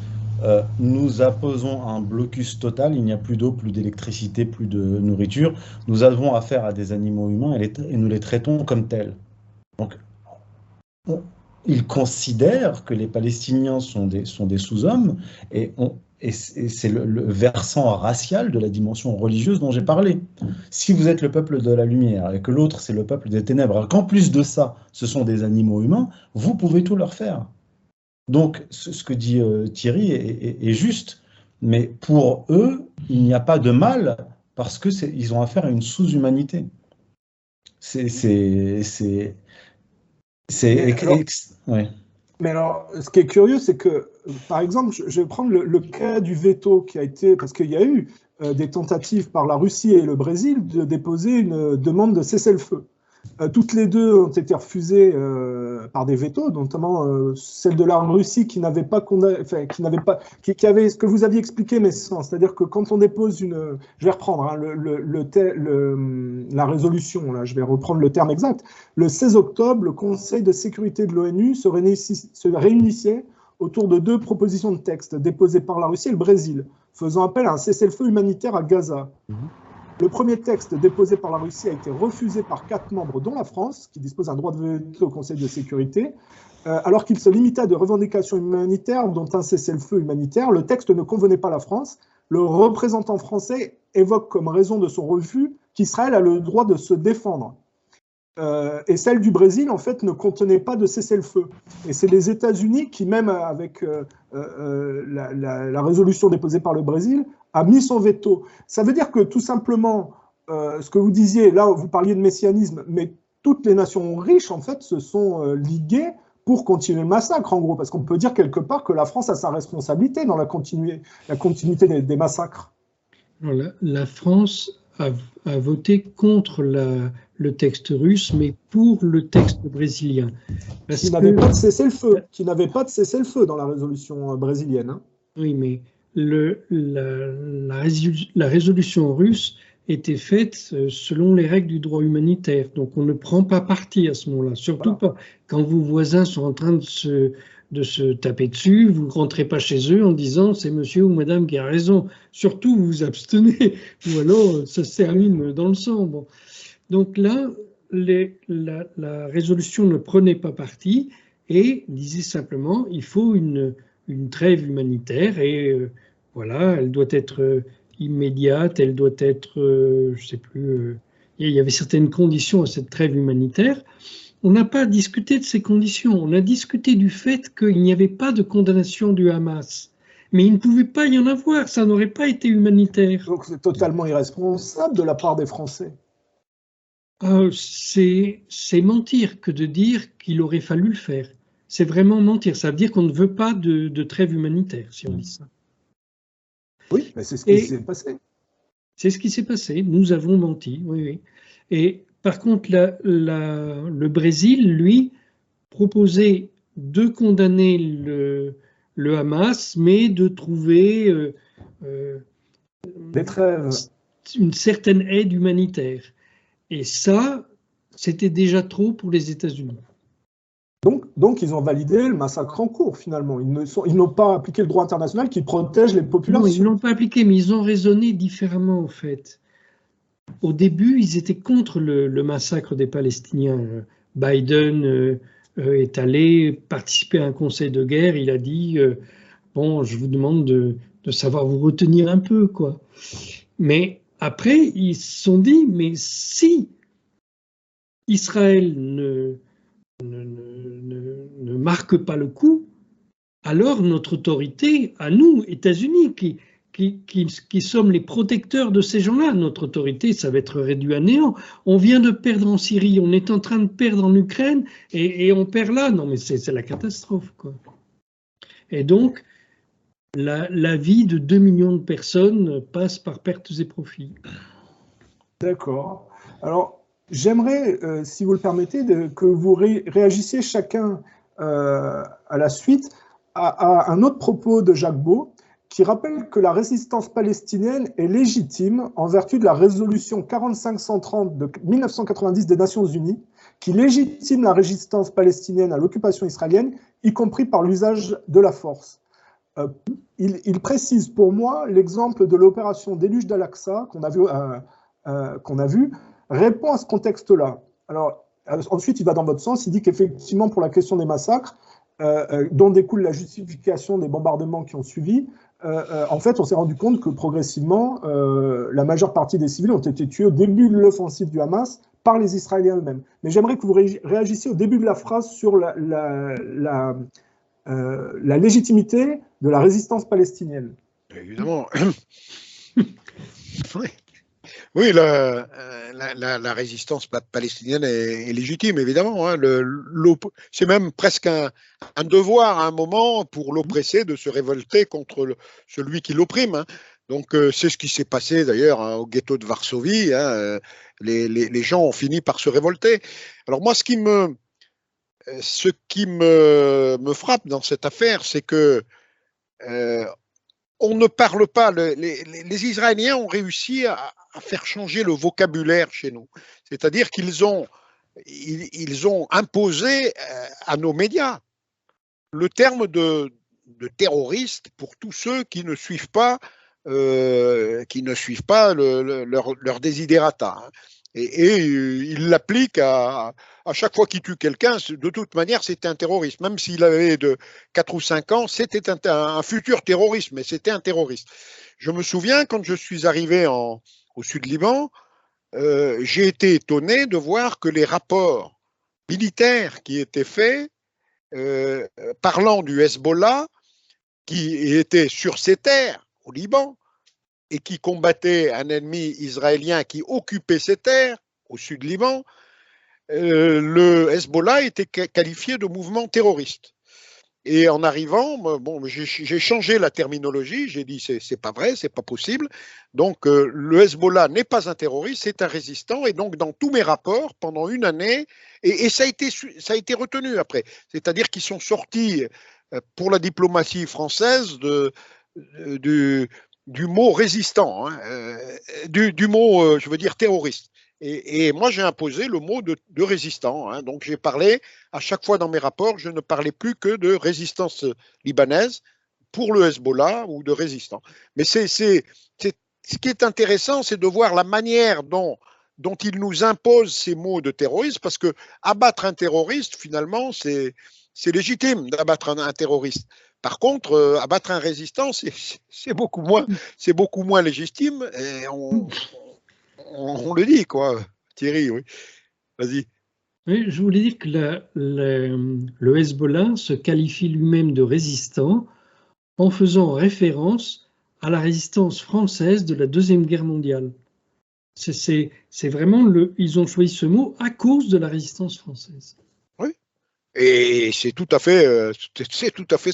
nous apposons un blocus total, il n'y a plus d'eau, plus d'électricité, plus de nourriture. Nous avons affaire à des animaux humains et nous les traitons comme tels. Donc, il considère que les Palestiniens sont des sous-hommes et c'est le versant racial de la dimension religieuse dont j'ai parlé. Si vous êtes le peuple de la lumière et que l'autre c'est le peuple des ténèbres, qu'en plus de ça, ce sont des animaux humains, vous pouvez tout leur faire. Donc, ce que dit Thierry est juste, mais pour eux, il n'y a pas de mal parce qu'ils ont affaire à une sous-humanité. Ouais. Mais alors, ce qui est curieux, c'est que, par exemple, je vais prendre le cas du veto qui a été, parce qu'il y a eu des tentatives par la Russie et le Brésil de déposer une demande de cessez-le-feu. Toutes les deux ont été refusées par des vétos, notamment celle de la Russie qui n'avait pas, qui avait ce que vous aviez expliqué, mais sans. C'est-à-dire que quand on dépose une, je vais reprendre hein, la résolution, là, je vais reprendre le terme exact. Le 16 octobre, le Conseil de sécurité de l'ONU se réunissait autour de 2 propositions de texte déposées par la Russie et le Brésil, faisant appel à un cessez-le-feu humanitaire à Gaza. Le premier texte déposé par la Russie a été refusé par 4 membres, dont la France, qui dispose d'un droit de veto au Conseil de sécurité. Alors qu'il se limitait à des revendications humanitaires, dont un cessez-le-feu humanitaire, le texte ne convenait pas à la France. Le représentant français évoque comme raison de son refus qu'Israël a le droit de se défendre. Et celle du Brésil, en fait, ne contenait pas de cessez-le-feu. Et c'est les États-Unis qui, même avec la résolution déposée par le Brésil, a mis son veto. Ça veut dire que, tout simplement, ce que vous disiez, là, vous parliez de messianisme, mais toutes les nations riches, en fait, se sont liguées pour continuer le massacre, en gros, parce qu'on peut dire quelque part que la France a sa responsabilité dans la continuité des massacres. Alors, la France a voté contre le texte russe, mais pour le texte brésilien. Qui n'avait pas de cessez-le-feu, qui n'avait pas de cessez-le-feu dans la résolution brésilienne. Hein. Oui, mais la résolution russe était faite selon les règles du droit humanitaire. Donc on ne prend pas parti à ce moment-là, surtout pas quand vos voisins sont en train de se taper dessus, vous ne rentrez pas chez eux en disant c'est monsieur ou madame qui a raison. Surtout vous vous abstenez, ou alors ça se termine dans le sang. Bon. Donc là, la résolution ne prenait pas parti et disait simplement il faut une trêve humanitaire et voilà, elle doit être immédiate, elle doit être, je ne sais plus, il y avait certaines conditions à cette trêve humanitaire. On n'a pas discuté de ces conditions, on a discuté du fait qu'il n'y avait pas de condamnation du Hamas. Mais il ne pouvait pas y en avoir, ça n'aurait pas été humanitaire. Donc c'est totalement irresponsable de la part des Français. C'est mentir que de dire qu'il aurait fallu le faire. C'est vraiment mentir, ça veut dire qu'on ne veut pas de trêve humanitaire, si on dit ça. Oui, mais c'est ce qui s'est passé. C'est ce qui s'est passé, nous avons menti, oui, oui. Et par contre, le Brésil, lui, proposait de condamner le Hamas, mais de trouver des trêves. Une certaine aide humanitaire. Et ça, c'était déjà trop pour les États-Unis. Donc, ils ont validé le massacre en cours, finalement. Ils n'ont pas appliqué le droit international qui protège les populations. Non, ils ne l'ont pas appliqué, mais ils ont raisonné différemment, en fait. Au début, ils étaient contre le massacre des Palestiniens. Biden est allé participer à un conseil de guerre. Il a dit bon, je vous demande de savoir vous retenir un peu, quoi. Mais après, ils se sont dit mais si Israël ne marque pas le coup, alors notre autorité, à nous, États-Unis, qui sommes les protecteurs de ces gens-là, notre autorité, ça va être réduit à néant. On vient de perdre en Syrie, on est en train de perdre en Ukraine, et on perd là. Non, mais c'est la catastrophe, quoi. Et donc, la vie de 2 millions de personnes passe par pertes et profits. D'accord. Alors, j'aimerais, si vous le permettez, que vous réagissiez chacun à la suite à un autre propos de Jacques Beau, qui rappelle que la résistance palestinienne est légitime en vertu de la résolution 4530 de 1990 des Nations Unies, qui légitime la résistance palestinienne à l'occupation israélienne, y compris par l'usage de la force. Il précise pour moi l'exemple de l'opération Déluge d'Al-Aqsa qu'on a vu, répond à ce contexte-là. Alors, ensuite, il va dans votre sens, il dit qu'effectivement, pour la question des massacres, dont découle la justification des bombardements qui ont suivi, en fait, on s'est rendu compte que progressivement, la majeure partie des civils ont été tués au début de l'offensive du Hamas par les Israéliens eux-mêmes. Mais j'aimerais que vous réagissiez au début de la phrase sur la légitimité de la résistance palestinienne. Évidemment. Oui, la résistance palestinienne est légitime, évidemment. Hein. C'est même presque un devoir à un moment pour l'oppressé de se révolter contre celui qui l'opprime. Hein. Donc, c'est ce qui s'est passé d'ailleurs hein, au ghetto de Varsovie. Hein. Les gens ont fini par se révolter. Alors moi, ce qui me frappe dans cette affaire, c'est que on ne parle pas, les Israéliens ont réussi à faire changer le vocabulaire chez nous. C'est-à-dire qu'ils ont imposé à nos médias le terme de terroriste pour tous ceux qui ne suivent pas, leur desiderata. Et ils l'appliquent à chaque fois qu'il tue quelqu'un, de toute manière, c'était un terroriste. Même s'il avait 4 ou 5 ans, c'était un futur terroriste, mais c'était un terroriste. Je me souviens, quand je suis arrivé au Sud-Liban, j'ai été étonné de voir que les rapports militaires qui étaient faits, parlant du Hezbollah, qui était sur ces terres, au Liban, et qui combattait un ennemi israélien qui occupait ces terres, au Sud-Liban, le Hezbollah était qualifié de mouvement terroriste. Et en arrivant, bon, j'ai changé la terminologie, j'ai dit c'est pas vrai, c'est pas possible. Donc le Hezbollah n'est pas un terroriste, c'est un résistant. Et donc dans tous mes rapports, pendant une année, et ça a été retenu après, c'est-à-dire qu'ils sont sortis pour la diplomatie française du mot résistant, hein, du mot, je veux dire, terroriste. Et moi, j'ai imposé le mot de résistant. Hein. Donc, j'ai parlé, à chaque fois dans mes rapports, je ne parlais plus que de résistance libanaise pour le Hezbollah ou de résistant. Mais ce qui est intéressant, c'est de voir la manière dont ils nous imposent ces mots de terrorisme, parce que abattre un terroriste, finalement, c'est légitime d'abattre un terroriste. Par contre, abattre un résistant, c'est beaucoup moins légitime. Et on le dit, quoi, Thierry, oui. Vas-y. Oui, je voulais dire que le Hezbollah se qualifie lui-même de résistant en faisant référence à la résistance française de la Deuxième Guerre mondiale. C'est vraiment ils ont choisi ce mot à cause de la résistance française. Oui. Et c'est tout à fait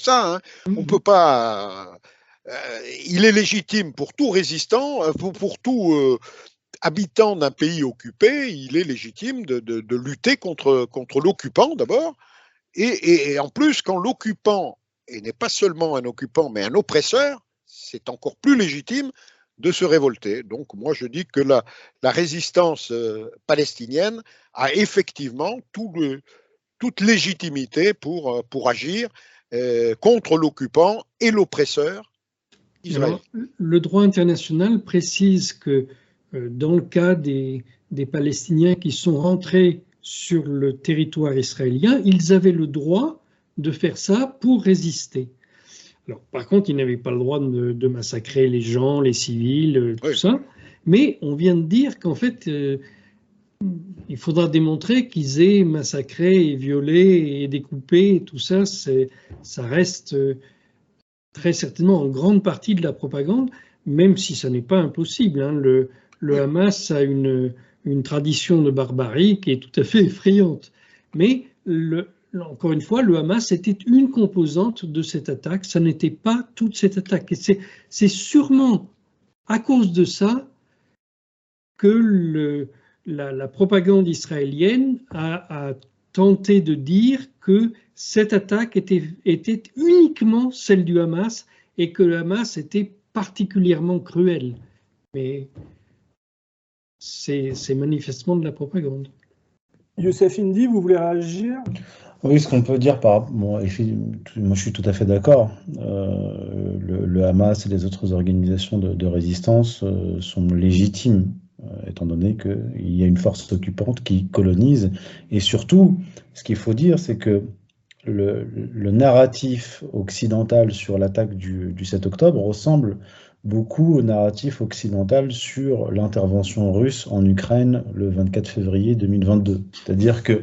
ça. Hein. On peut pas. Il est légitime pour tout résistant, pour tout habitant d'un pays occupé, il est légitime de lutter contre l'occupant d'abord, et en plus, quand l'occupant n'est pas seulement un occupant, mais un oppresseur, c'est encore plus légitime de se révolter. Donc moi, je dis que la résistance palestinienne a effectivement toute légitimité pour agir contre l'occupant et l'oppresseur israélien. Le droit international précise que dans le cas des Palestiniens qui sont rentrés sur le territoire israélien, ils avaient le droit de faire ça pour résister. Alors, par contre, ils n'avaient pas le droit de massacrer les gens, les civils, tout ça. Mais on vient de dire qu'en fait, il faudra démontrer qu'ils aient massacré et violé et découpé. Et tout ça, ça reste très certainement en grande partie de la propagande, même si ça n'est pas impossible. Hein. Le Hamas a une tradition de barbarie qui est tout à fait effrayante. Mais encore une fois, le Hamas était une composante de cette attaque, ça n'était pas toute cette attaque. Et c'est sûrement à cause de ça que la propagande israélienne a tenté de dire que cette attaque était uniquement celle du Hamas et que le Hamas était particulièrement cruel. Mais c'est manifestement de la propagande. Youssef Indy, vous voulez réagir ? Oui, ce qu'on peut dire moi je suis tout à fait d'accord. Le Hamas et les autres organisations de résistance sont légitimes, étant donné qu'il y a une force occupante qui colonise. Et surtout, ce qu'il faut dire, c'est que le narratif occidental sur l'attaque du 7 octobre ressemble beaucoup au narratif occidental sur l'intervention russe en Ukraine le 24 février 2022. C'est-à-dire que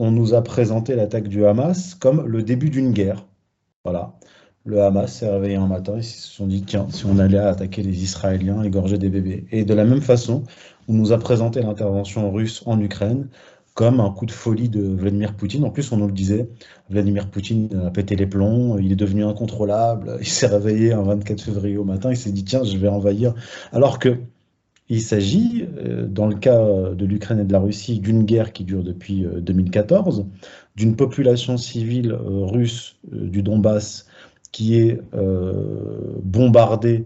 on nous a présenté l'attaque du Hamas comme le début d'une guerre. Voilà. Le Hamas s'est réveillé un matin et ils se sont dit, tiens, si on allait attaquer les Israéliens, égorger des bébés. Et de la même façon, on nous a présenté l'intervention russe en Ukraine comme un coup de folie de Vladimir Poutine. En plus, on nous le disait, Vladimir Poutine a pété les plombs, il est devenu incontrôlable, il s'est réveillé un 24 février au matin, il s'est dit, tiens, je vais envahir. Alors que il s'agit, dans le cas de l'Ukraine et de la Russie, d'une guerre qui dure depuis 2014, d'une population civile russe du Donbass qui est bombardée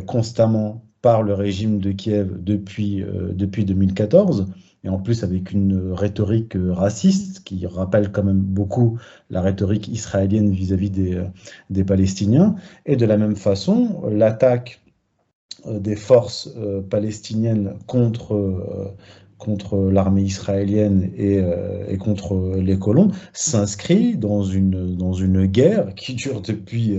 constamment par le régime de Kiev depuis 2014, et en plus avec une rhétorique raciste qui rappelle quand même beaucoup la rhétorique israélienne vis-à-vis des Palestiniens. Et de la même façon, l'attaque des forces palestiniennes contre l'armée israélienne et contre les colons s'inscrit dans une guerre qui dure depuis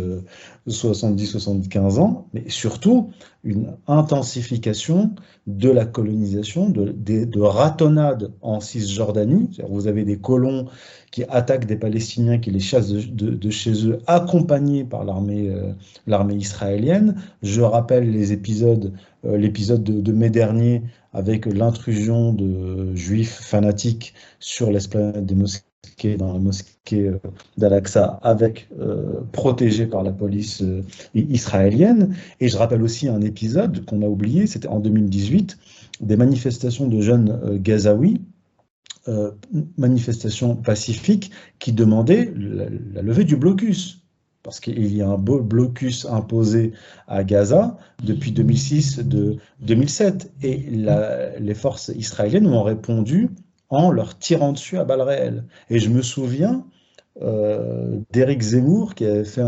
70-75 ans, mais surtout une intensification de la colonisation, de ratonnade en Cisjordanie. Vous avez des colons qui attaquent des Palestiniens, qui les chassent de chez eux, accompagnés par l'armée israélienne. Je rappelle l'épisode de mai dernier avec l'intrusion de juifs fanatiques sur l'esplanade des mosquées, dans la mosquée d'Al-Aqsa, protégés par la police israélienne. Et je rappelle aussi un épisode qu'on a oublié, c'était en 2018, des manifestations de jeunes gazaouis, manifestations pacifiques qui demandaient la levée du blocus. Parce qu'il y a un blocus imposé à Gaza depuis 2006-2007. Et les forces israéliennes ont répondu en leur tirant dessus à balles réelles. Et je me souviens d'Éric Zemmour qui avait fait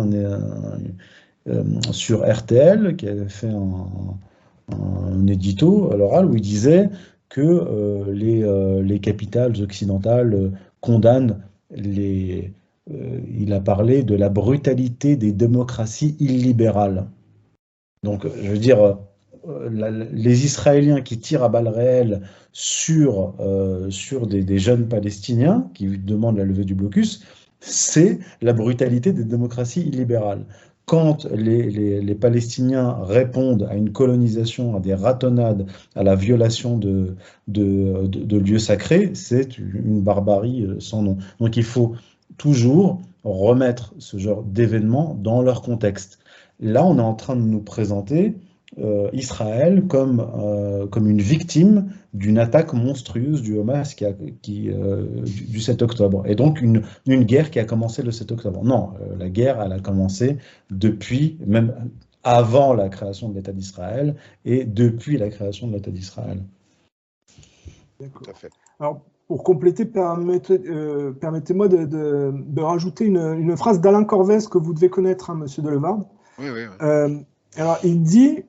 sur RTL, qui avait fait un édito à l'oral où il disait que les capitales occidentales condamnent il a parlé de la brutalité des démocraties illibérales. Donc, je veux dire, les Israéliens qui tirent à balles réelles sur des jeunes Palestiniens qui demandent la levée du blocus, c'est la brutalité des démocraties illibérales. Quand les Palestiniens répondent à une colonisation, à des ratonnades, à la violation de lieux sacrés, c'est une barbarie sans nom. Donc il faut toujours remettre ce genre d'événements dans leur contexte. Là, on est en train de nous présenter Israël comme une victime d'une attaque monstrueuse du Hamas du 7 octobre. Et donc une guerre qui a commencé le 7 octobre. Non, la guerre, elle a commencé depuis, même avant la création de l'État d'Israël et depuis la création de l'État d'Israël. Tout à fait. Alors, pour compléter, permettez-moi de rajouter une phrase d'Alain Corvès que vous devez connaître, hein, Monsieur Delevarde. Oui, oui. Alors, il dit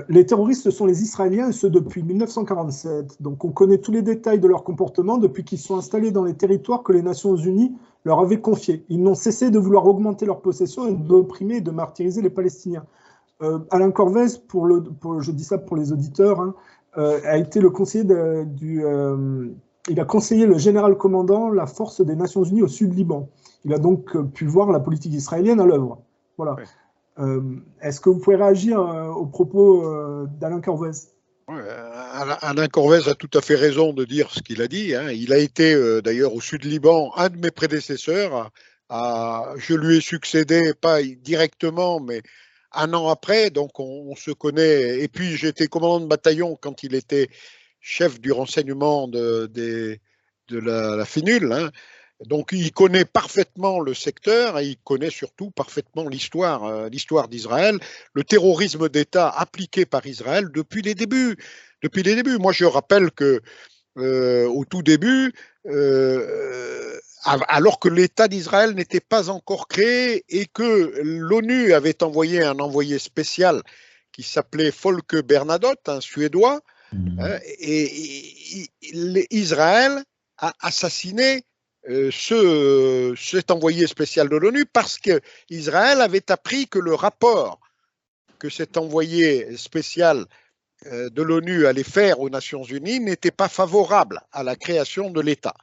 les terroristes sont les Israéliens, et ce depuis 1947. Donc, on connaît tous les détails de leur comportement depuis qu'ils sont installés dans les territoires que les Nations Unies leur avaient confiés. Ils n'ont cessé de vouloir augmenter leur possession et d'opprimer et de martyriser les Palestiniens. Alain Corvès, je dis ça pour les auditeurs, hein, a été le conseiller il a conseillé le général commandant la force des Nations Unies au Sud-Liban. Il a donc pu voir la politique israélienne à l'œuvre. Voilà. Ouais. Est-ce que vous pouvez réagir aux propos d'Alain Corvès? Alain Corvès a tout à fait raison de dire ce qu'il a dit. Hein. Il a été d'ailleurs au Sud-Liban un de mes prédécesseurs. Je lui ai succédé, pas directement, mais un an après, donc on se connaît. Et puis j'étais commandant de bataillon quand il était chef du renseignement de la FINUL. Hein. Donc il connaît parfaitement le secteur et il connaît surtout parfaitement l'histoire d'Israël, le terrorisme d'État appliqué par Israël depuis les débuts. Moi je rappelle que au tout début, alors que l'État d'Israël n'était pas encore créé et que l'ONU avait envoyé un envoyé spécial qui s'appelait Folke Bernadotte, un Suédois, et Israël a assassiné cet envoyé spécial de l'ONU parce qu'Israël avait appris que le rapport que cet envoyé spécial de l'ONU allait faire aux Nations Unies n'était pas favorable à la création de l'État.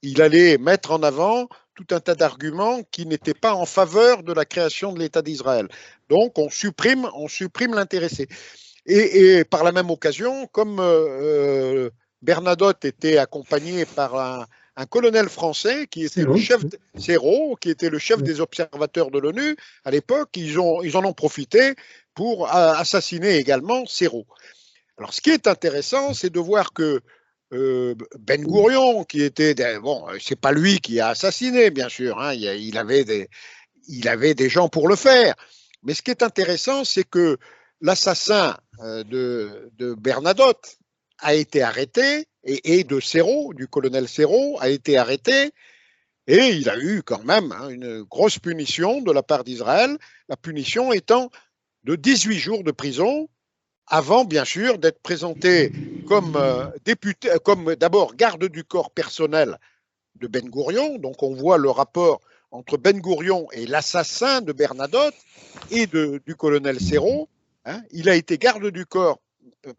Il allait mettre en avant tout un tas d'arguments qui n'étaient pas en faveur de la création de l'État d'Israël. Donc on supprime l'intéressé. Et par la même occasion, comme Bernadotte était accompagné par un colonel français qui était le chef Serrault, qui était le chef des observateurs de l'ONU à l'époque, ils en ont profité pour assassiner également Serrault. Alors, ce qui est intéressant, c'est de voir que Ben Gourion, qui était c'est pas lui qui a assassiné, bien sûr, hein, il avait des gens pour le faire. Mais ce qui est intéressant, c'est que l'assassin de Bernadotte a été arrêté et de Serrault, du colonel Serrault, a été arrêté et il a eu quand même une grosse punition de la part d'Israël, la punition étant de 18 jours de prison avant, bien sûr, d'être présenté comme député, comme d'abord garde du corps personnel de Ben Gourion. Donc on voit le rapport entre Ben Gourion et l'assassin de Bernadotte et du colonel Serrault. Hein. Il a été garde du corps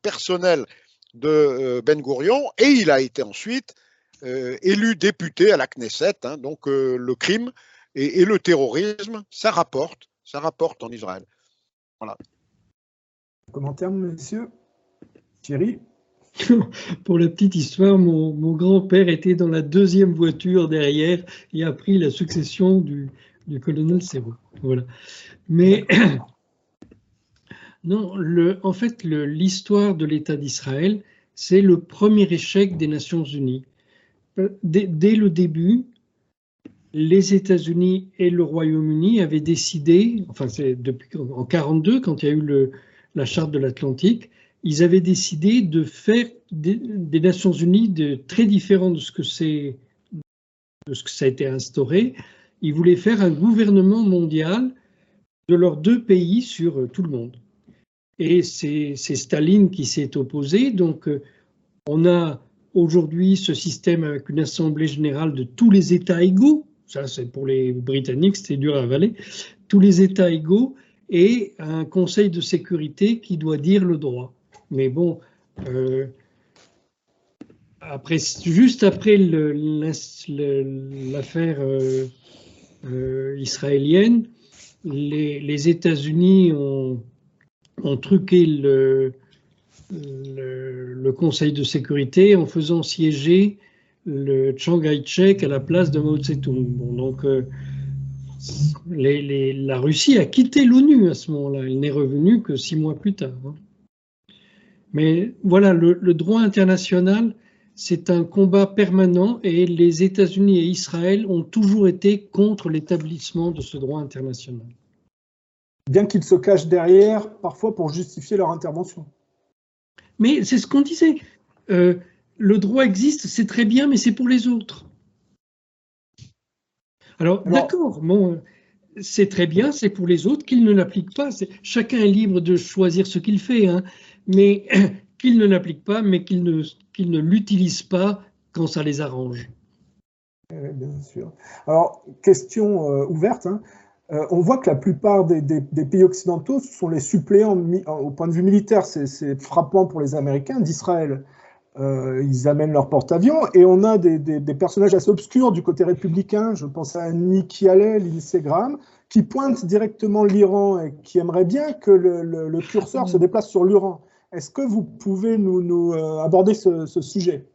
personnel de Ben Gourion et il a été ensuite élu député à la Knesset. Hein. Donc le crime et le terrorisme, ça rapporte en Israël. Voilà. Commentaire, monsieur Thierry? Pour la petite histoire, mon grand-père était dans la deuxième voiture derrière et a pris la succession du colonel Serrault. Voilà. Mais non, en fait, l'histoire de l'État d'Israël, c'est le premier échec des Nations Unies. Dès le début, les États-Unis et le Royaume-Uni avaient décidé, enfin c'est depuis en 1942, quand il y a eu la Charte de l'Atlantique, ils avaient décidé de faire des Nations Unies très différents de ce que ça a été instauré. Ils voulaient faire un gouvernement mondial de leurs deux pays sur tout le monde. Et c'est Staline qui s'est opposé. Donc on a aujourd'hui ce système avec une assemblée générale de tous les États égaux. Ça, c'est pour les Britanniques, c'était dur à avaler. Tous les États égaux et un Conseil de sécurité qui doit dire le droit. Mais bon, juste après l'affaire israélienne, les États-Unis ont truqué le Conseil de sécurité en faisant siéger le Chiang Kai-shek à la place de Mao Tse-tung. Bon, donc, la Russie a quitté l'ONU à ce moment-là. Elle n'est revenue que 6 mois plus tard. Hein. Mais voilà, le droit international, c'est un combat permanent et les États-Unis et Israël ont toujours été contre l'établissement de ce droit international. Bien qu'ils se cachent derrière, parfois pour justifier leur intervention. Mais c'est ce qu'on disait. le droit existe, c'est très bien, mais c'est pour les autres. Alors d'accord, bon, c'est très bien, c'est pour les autres qu'ils ne l'appliquent pas. Chacun est libre de choisir ce qu'il fait, hein, mais qu'ils ne l'appliquent pas, mais qu'ils ne l'utilisent pas quand ça les arrange. Bien sûr. Alors, question ouverte, hein. On voit que la plupart des pays occidentaux sont les suppléants au point de vue militaire. C'est frappant pour les Américains d'Israël. Ils amènent leur porte-avions et on a des personnages assez obscurs du côté républicain. Je pense à Nikki Haley, Lindsey Graham, qui pointent directement l'Iran et qui aimeraient bien que le curseur se déplace sur l'Iran. Est-ce que vous pouvez nous aborder ce sujet?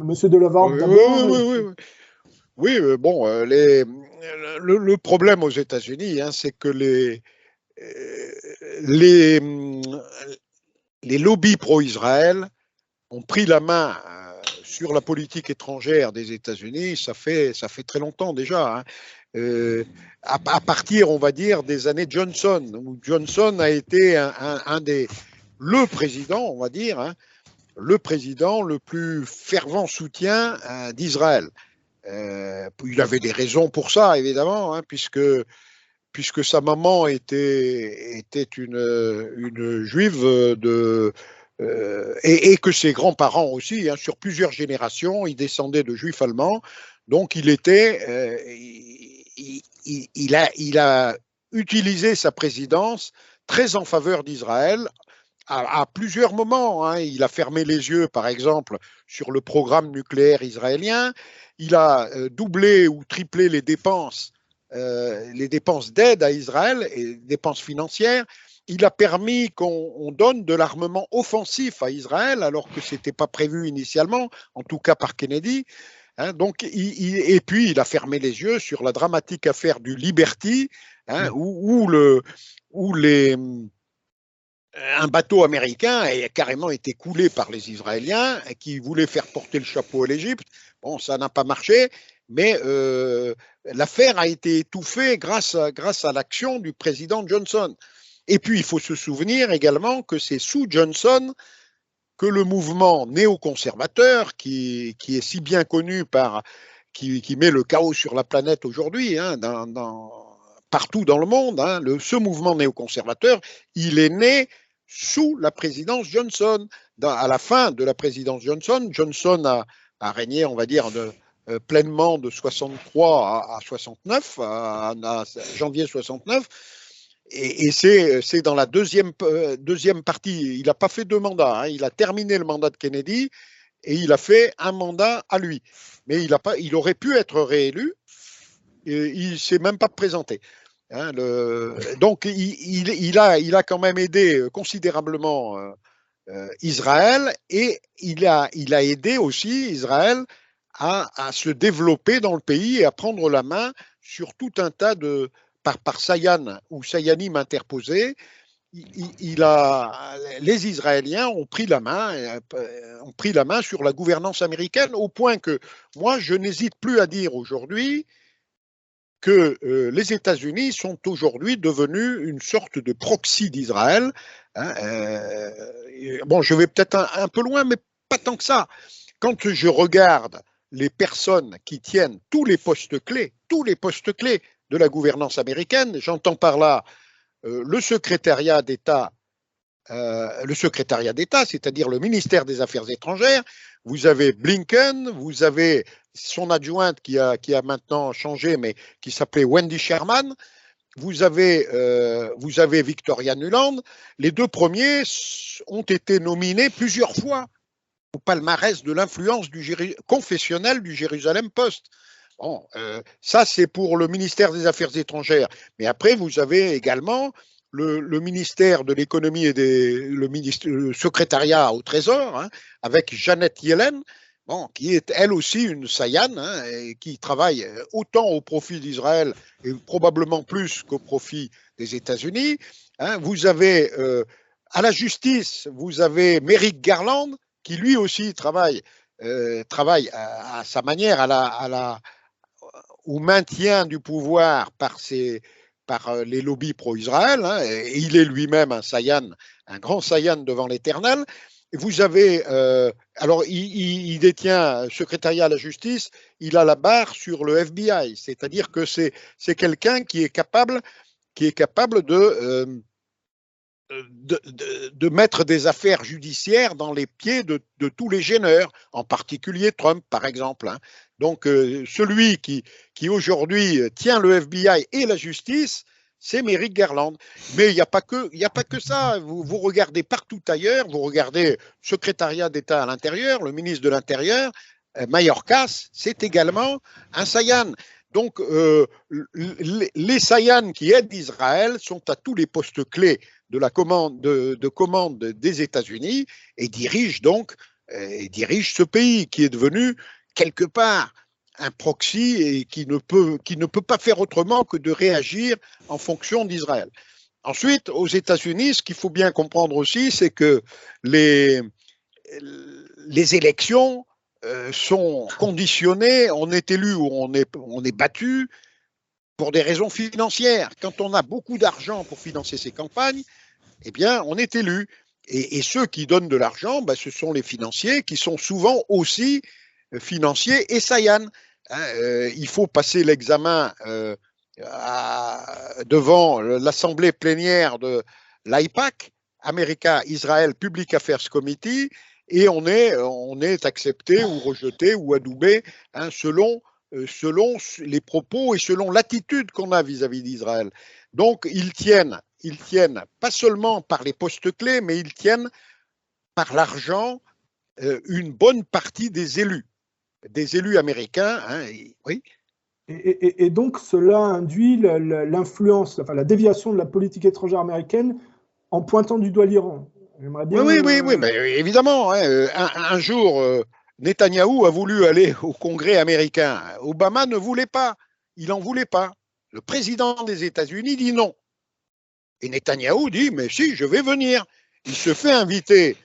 Monsieur Delavarde, d'abord. Oui, bon, le problème aux États-Unis, hein, c'est que les lobbies pro-Israël ont pris la main sur la politique étrangère des États-Unis. Ça fait très longtemps déjà. Hein. À partir, on va dire, des années Johnson, où Johnson a été le président, on va dire, hein, le président le plus fervent soutien d'Israël. Il avait des raisons pour ça, évidemment, hein, puisque sa maman était une juive et que ses grands-parents aussi, hein, sur plusieurs générations, ils descendaient de juifs allemands. Donc il a utilisé sa présidence très en faveur d'Israël à plusieurs moments. Hein. Il a fermé les yeux, par exemple, sur le programme nucléaire israélien. Il a doublé ou triplé les dépenses d'aide à Israël et dépenses financières. Il a permis qu'on donne de l'armement offensif à Israël, alors que ce n'était pas prévu initialement, en tout cas par Kennedy. Hein, donc, et puis, il a fermé les yeux sur la dramatique affaire du Liberty, hein, où un bateau américain a carrément été coulé par les Israéliens qui voulaient faire porter le chapeau à l'Égypte. Bon, ça n'a pas marché, mais l'affaire a été étouffée grâce à l'action du président Johnson. Et puis, il faut se souvenir également que c'est sous Johnson que le mouvement néoconservateur, qui est si bien connu qui met le chaos sur la planète aujourd'hui, hein, partout dans le monde, hein, ce mouvement néoconservateur, il est né sous la présidence Johnson. À la fin de la présidence Johnson, Johnson a régné, on va dire, pleinement de 63 à 69, à janvier 69. Et c'est dans la deuxième partie. Il n'a pas fait 2 mandats. Hein, il a terminé le mandat de Kennedy et il a fait un mandat à lui. Mais il aurait pu être réélu. Et il ne s'est même pas présenté. Hein, donc, il a quand même aidé considérablement Israël et il a aidé aussi Israël à se développer dans le pays et à prendre la main sur tout un tas par Sayan ou Sayanim interposés. Les Israéliens ont pris la main sur la gouvernance américaine, au point que moi, je n'hésite plus à dire aujourd'hui que les États-Unis sont aujourd'hui devenus une sorte de proxy d'Israël. Hein, bon, je vais peut-être un peu loin, mais pas tant que ça. Quand je regarde les personnes qui tiennent tous les postes clés de la gouvernance américaine, j'entends par là le secrétariat d'État, c'est-à-dire le ministère des Affaires étrangères. Vous avez Blinken, vous avez son adjointe qui a maintenant changé, mais qui s'appelait Wendy Sherman. Vous avez Victoria Nuland. Les 2 premiers ont été nominés plusieurs fois au palmarès de l'influence confessionnelle du Jérusalem Post. Bon, ça, c'est pour le ministère des Affaires étrangères. Mais après, vous avez également le ministère de l'économie et le secrétariat au Trésor, hein, avec Janet Yellen, bon, qui est elle aussi une Sayan, hein, et qui travaille autant au profit d'Israël et probablement plus qu'au profit des États-Unis. Hein. Vous avez à la justice, vous avez Merrick Garland, qui lui aussi travaille à sa manière au maintien du pouvoir par les lobbies pro-Israël, hein, et il est lui-même un Sayan, un grand Sayan devant l'Éternel. vous avez, alors il détient secrétariat à la justice, il a la barre sur le FBI, c'est-à-dire que c'est quelqu'un qui est capable de mettre des affaires judiciaires dans les pieds de tous les gêneurs, en particulier Trump, par exemple. Hein. Donc, celui qui aujourd'hui tient le FBI et la justice, c'est Merrick Garland. Mais il n'y a pas que ça. Vous regardez partout ailleurs, vous regardez secrétariat d'État à l'intérieur, le ministre de l'Intérieur, Mayorkas, c'est également un Sayan. Donc, les Sayan qui aident Israël sont à tous les postes clés de la commande, de commande des États-Unis et dirigent ce pays qui est devenu quelque part un proxy et qui ne peut pas faire autrement que de réagir en fonction d'Israël. Ensuite, aux États-Unis, ce qu'il faut bien comprendre aussi, c'est que les élections sont conditionnées, on est élu ou on est battu pour des raisons financières. Quand on a beaucoup d'argent pour financer ses campagnes, eh bien, on est élu. Et ceux qui donnent de l'argent, ben, ce sont les financiers qui sont souvent aussi financiers et Sayan. Il faut passer l'examen devant l'assemblée plénière de l'AIPAC, America Israel Public Affairs Committee, et on est accepté ou rejeté ou adoubé selon les propos et selon l'attitude qu'on a vis-à-vis d'Israël. Donc, ils tiennent pas seulement par les postes clés, mais ils tiennent par l'argent une bonne partie des élus américains. Hein, oui. Et donc, cela induit l'influence, enfin la déviation de la politique étrangère américaine en pointant du doigt l'Iran. Oui, mais évidemment. Hein, un jour, Netanyahou a voulu aller au Congrès américain. Obama ne voulait pas. Il n'en voulait pas. Le président des États-Unis dit non. Et Netanyahou dit, mais si, je vais venir. Il se fait inviter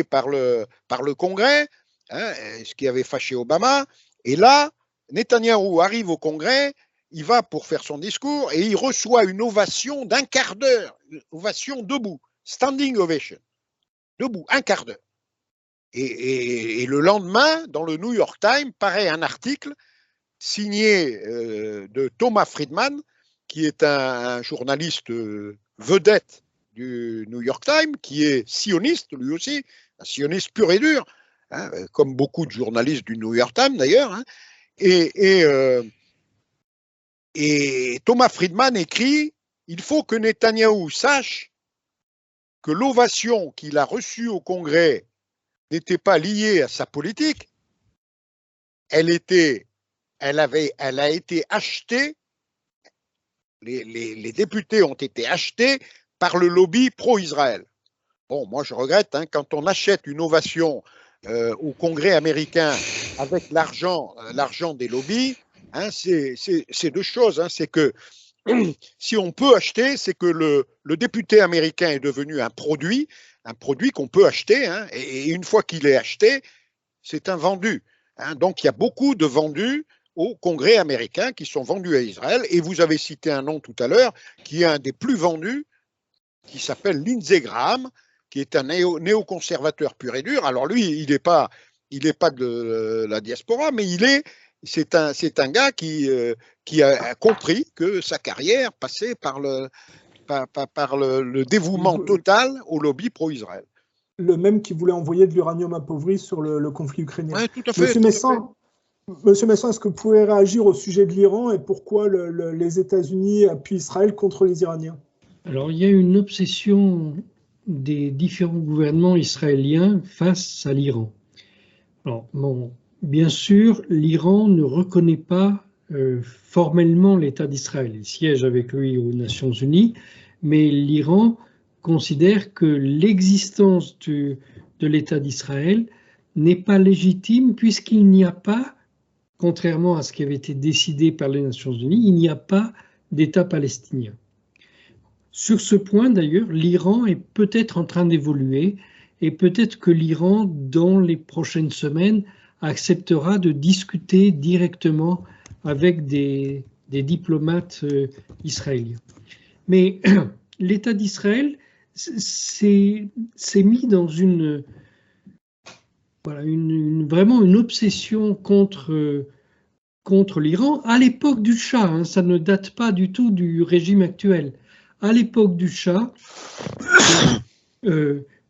par le Congrès, hein, ce qui avait fâché Obama. Et là, Netanyahou arrive au Congrès, il va pour faire son discours et il reçoit une ovation d'un quart d'heure, une ovation debout, standing ovation, debout, un quart d'heure. Et le lendemain, dans le New York Times, paraît un article signé de Thomas Friedman, qui est un journaliste vedette du New York Times, qui est sioniste lui aussi, un sioniste pur et dur, hein, comme beaucoup de journalistes du New York Times d'ailleurs. Hein, et Thomas Friedman écrit « Il faut que Netanyahou sache que l'ovation qu'il a reçue au Congrès n'était pas liée à sa politique, elle a été achetée, les députés ont été achetés par le lobby pro-Israël. » Bon, moi je regrette, hein, quand on achète une ovation au Congrès américain avec l'argent des lobbies, hein, c'est deux choses. Hein, c'est que si on peut acheter, c'est que le député américain est devenu un produit qu'on peut acheter, hein, et une fois qu'il est acheté, c'est un vendu. Hein, donc il y a beaucoup de vendus au Congrès américain qui sont vendus à Israël, et vous avez cité un nom tout à l'heure qui est un des plus vendus, qui s'appelle Lindsey Graham, qui est un néoconservateur pur et dur. Alors lui, il n'est pas de la diaspora, mais c'est un gars qui a compris que sa carrière passait par le dévouement total au lobby pro-Israël. Le même qui voulait envoyer de l'uranium appauvri sur le conflit ukrainien. Oui, tout à fait. Monsieur Messon, est-ce que vous pouvez réagir au sujet de l'Iran et pourquoi les États-Unis appuient Israël contre les Iraniens? Alors, il y a une obsession des différents gouvernements israéliens face à l'Iran. Alors, bon, bien sûr, l'Iran ne reconnaît pas formellement l'État d'Israël. Il siège avec lui aux Nations Unies, mais l'Iran considère que l'existence de l'État d'Israël n'est pas légitime puisqu'il n'y a pas, contrairement à ce qui avait été décidé par les Nations Unies, il n'y a pas d'État palestinien. Sur ce point, d'ailleurs, l'Iran est peut-être en train d'évoluer et peut-être que l'Iran, dans les prochaines semaines, acceptera de discuter directement avec des diplomates israéliens. Mais l'État d'Israël, s'est mis dans vraiment une obsession contre l'Iran à l'époque du Shah, hein, ça ne date pas du tout du régime actuel. À l'époque du Shah,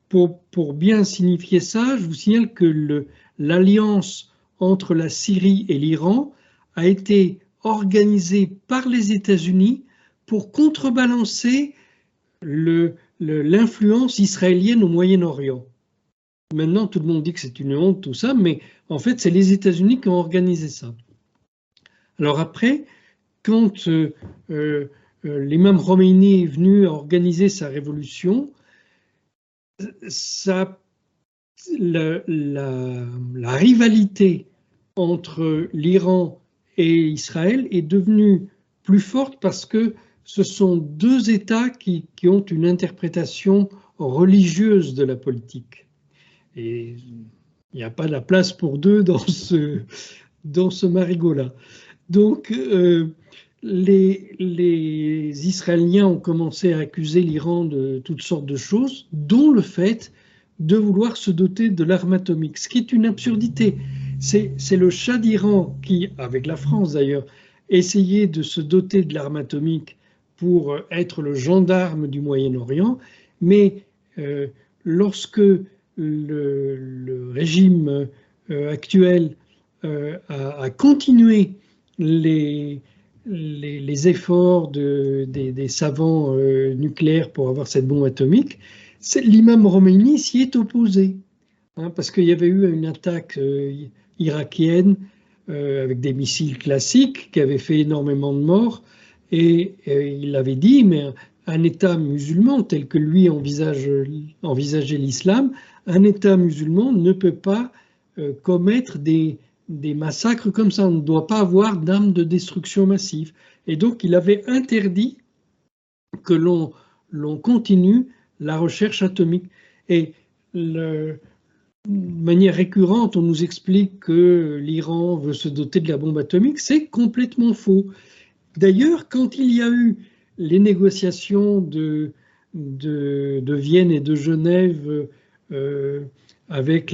pour bien signifier ça, je vous signale que l'alliance entre la Syrie et l'Iran a été organisée par les États-Unis pour contrebalancer l'influence israélienne au Moyen-Orient. Maintenant, tout le monde dit que c'est une honte, tout ça, mais en fait, c'est les États-Unis qui ont organisé ça. Alors après, quand l'imam Khomeini est venu organiser sa révolution, la rivalité entre l'Iran et Israël est devenue plus forte parce que ce sont deux États qui ont une interprétation religieuse de la politique. Et il n'y a pas la place pour deux dans ce marigot-là. Donc, les Israéliens ont commencé à accuser l'Iran de toutes sortes de choses, dont le fait de vouloir se doter de l'arme atomique, ce qui est une absurdité. C'est le Shah d'Iran qui, avec la France d'ailleurs, essayait de se doter de l'arme atomique pour être le gendarme du Moyen-Orient, mais lorsque le régime actuel a continué les efforts des savants nucléaires pour avoir cette bombe atomique, l'imam Khomeini s'y est opposé, hein, parce qu'il y avait eu une attaque irakienne avec des missiles classiques qui avait fait énormément de morts, et il avait dit, mais un État musulman tel que lui envisageait l'islam, un État musulman ne peut pas commettre des massacres comme ça, on ne doit pas avoir d'armes de destruction massive. Et donc il avait interdit que l'on continue la recherche atomique. Et de manière récurrente, on nous explique que l'Iran veut se doter de la bombe atomique, c'est complètement faux. D'ailleurs, quand il y a eu les négociations de Vienne et de Genève avec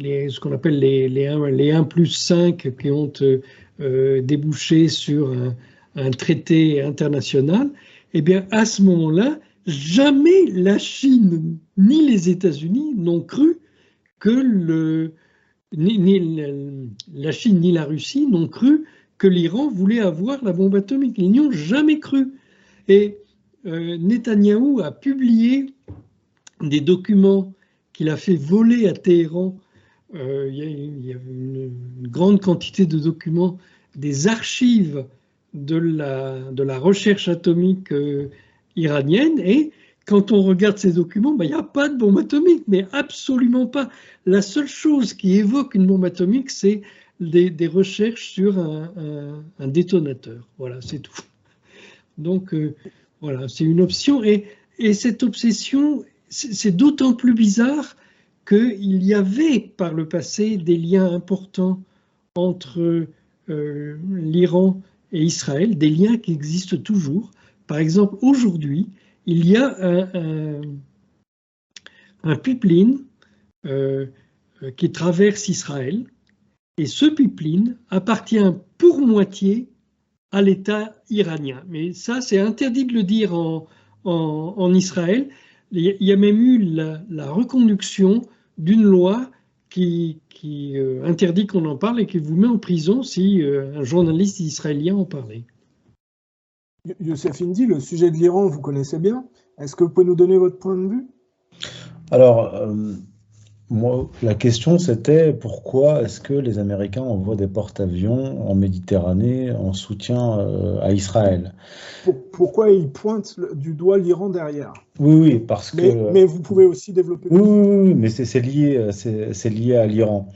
ce qu'on appelle les 1+5 qui ont débouché sur un traité international, eh bien à ce moment-là, jamais la Chine ni les États-Unis n'ont cru que ni la Chine ni la Russie n'ont cru que l'Iran voulait avoir la bombe atomique. Ils n'y ont jamais cru. Et Netanyahou a publié des documents qu'il a fait voler à Téhéran. Il y a une grande quantité de documents, des archives de la recherche atomique iranienne, et quand on regarde ces documents, il n'y a pas de bombe atomique, mais absolument pas. La seule chose qui évoque une bombe atomique, c'est des recherches sur un détonateur. Voilà, c'est tout. Donc, voilà, c'est une option. Et cette obsession, c'est d'autant plus bizarre qu'il y avait par le passé des liens importants entre l'Iran et Israël, des liens qui existent toujours. Par exemple, aujourd'hui, il y a un pipeline qui traverse Israël, et ce pipeline appartient pour moitié à l'État iranien. Mais ça, c'est interdit de le dire en Israël. Il y a même eu la reconduction d'une loi qui interdit qu'on en parle et qui vous met en prison si un journaliste israélien en parlait. Youssef Indy, le sujet de l'Iran, vous connaissez bien. Est-ce que vous pouvez nous donner votre point de vue? Alors, moi, la question c'était pourquoi est-ce que les Américains envoient des porte-avions en Méditerranée en soutien à Israël? Pourquoi ils pointent du doigt l'Iran derrière? Oui, parce que... Mais vous pouvez aussi développer... Oui, mais c'est lié à l'Iran.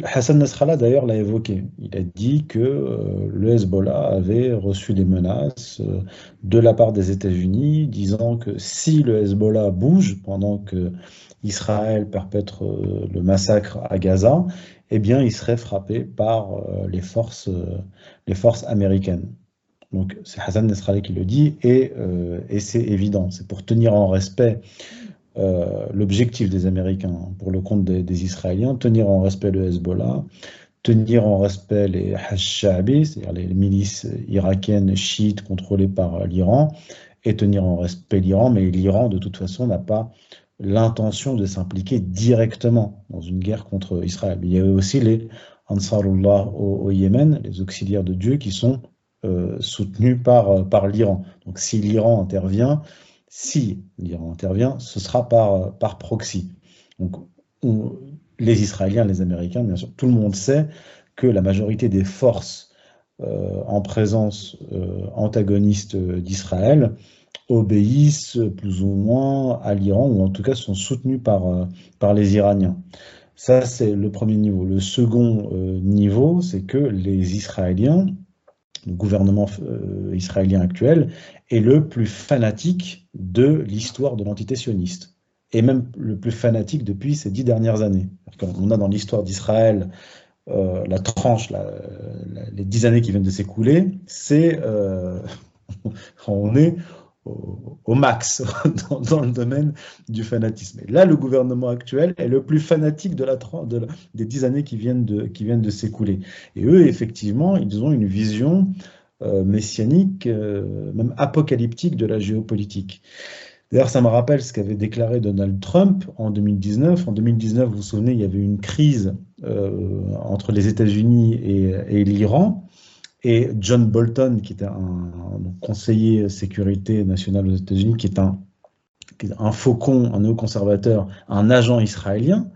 Hassan Nasrallah, d'ailleurs, l'a évoqué. Il a dit que le Hezbollah avait reçu des menaces de la part des États-Unis, disant que si le Hezbollah bouge pendant que Israël perpètre le massacre à Gaza, eh bien, il serait frappé par les forces américaines. Donc c'est Hassan Nasrallah qui le dit, et c'est évident. C'est pour tenir en respect l'objectif des Américains pour le compte des Israéliens, tenir en respect le Hezbollah, tenir en respect les Hashd-Sha'bi, c'est-à-dire les milices irakiennes chiites contrôlées par l'Iran, et tenir en respect l'Iran, mais l'Iran, de toute façon, n'a pas l'intention de s'impliquer directement dans une guerre contre Israël. Il y a aussi les Ansarullah au Yémen, les auxiliaires de Dieu, qui sont soutenus par l'Iran. Donc si l'Iran intervient, ce sera par proxy. Donc les Israéliens, les Américains, bien sûr, tout le monde sait que la majorité des forces en présence antagoniste d'Israël obéissent plus ou moins à l'Iran, ou en tout cas sont soutenus par les Iraniens. Ça, c'est le premier niveau. Le second niveau, c'est que les Israéliens, le gouvernement israélien actuel, est le plus fanatique de l'histoire de l'entité sioniste, et même le plus fanatique depuis ces 10 dernières années. On a dans l'histoire d'Israël la tranche, les 10 années qui viennent de s'écouler, c'est on est au max dans le domaine du fanatisme. Et là, le gouvernement actuel est le plus fanatique des 10 années qui viennent de s'écouler. Et eux, effectivement, ils ont une vision messianique, même apocalyptique de la géopolitique. D'ailleurs, ça me rappelle ce qu'avait déclaré Donald Trump en 2019. En 2019, vous vous souvenez, il y avait une crise entre les États-Unis et l'Iran. Et John Bolton, qui était un conseiller sécurité nationale aux États-Unis, qui est un faucon, un néoconservateur, un agent israélien,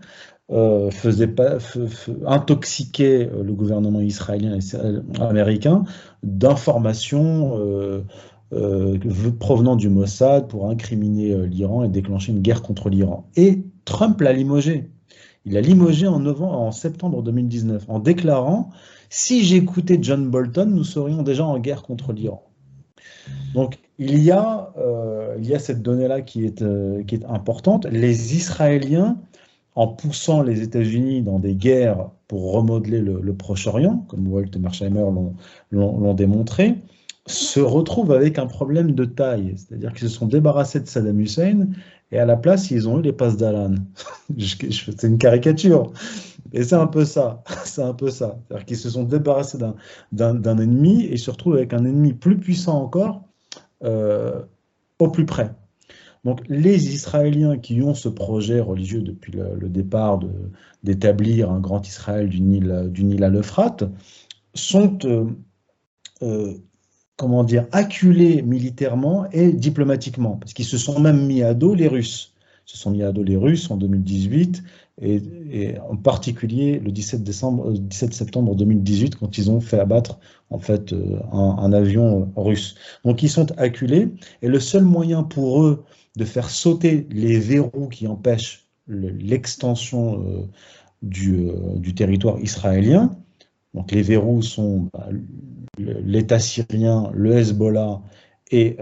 intoxiquait le gouvernement israélien et américain d'informations provenant du Mossad pour incriminer l'Iran et déclencher une guerre contre l'Iran. Et Trump l'a limogé. Il l'a limogé en septembre 2019, en déclarant « Si j'écoutais John Bolton, nous serions déjà en guerre contre l'Iran ». Donc, il y a cette donnée-là qui est importante. Les Israéliens, en poussant les États-Unis dans des guerres pour remodeler le Proche-Orient, comme Walt et Mearsheimer l'ont démontré, se retrouvent avec un problème de taille. C'est-à-dire qu'ils se sont débarrassés de Saddam Hussein et à la place, ils ont eu les passes d'Alan. C'est une caricature. Et c'est un peu ça. C'est un peu ça. C'est-à-dire qu'ils se sont débarrassés d'un ennemi et se retrouvent avec un ennemi plus puissant encore au plus près. Donc les Israéliens qui ont ce projet religieux depuis le départ d'établir un grand Israël du Nil à l'Euphrate sont comment dire, acculés militairement et diplomatiquement, parce qu'ils se sont même mis à dos les Russes. Ils se sont mis à dos les Russes en 2018, et en particulier le 17 septembre 2018, quand ils ont fait abattre en fait un avion russe. Donc ils sont acculés, et le seul moyen pour eux de faire sauter les verrous qui empêchent l'extension du territoire israélien, donc les verrous sont l'État syrien, le Hezbollah et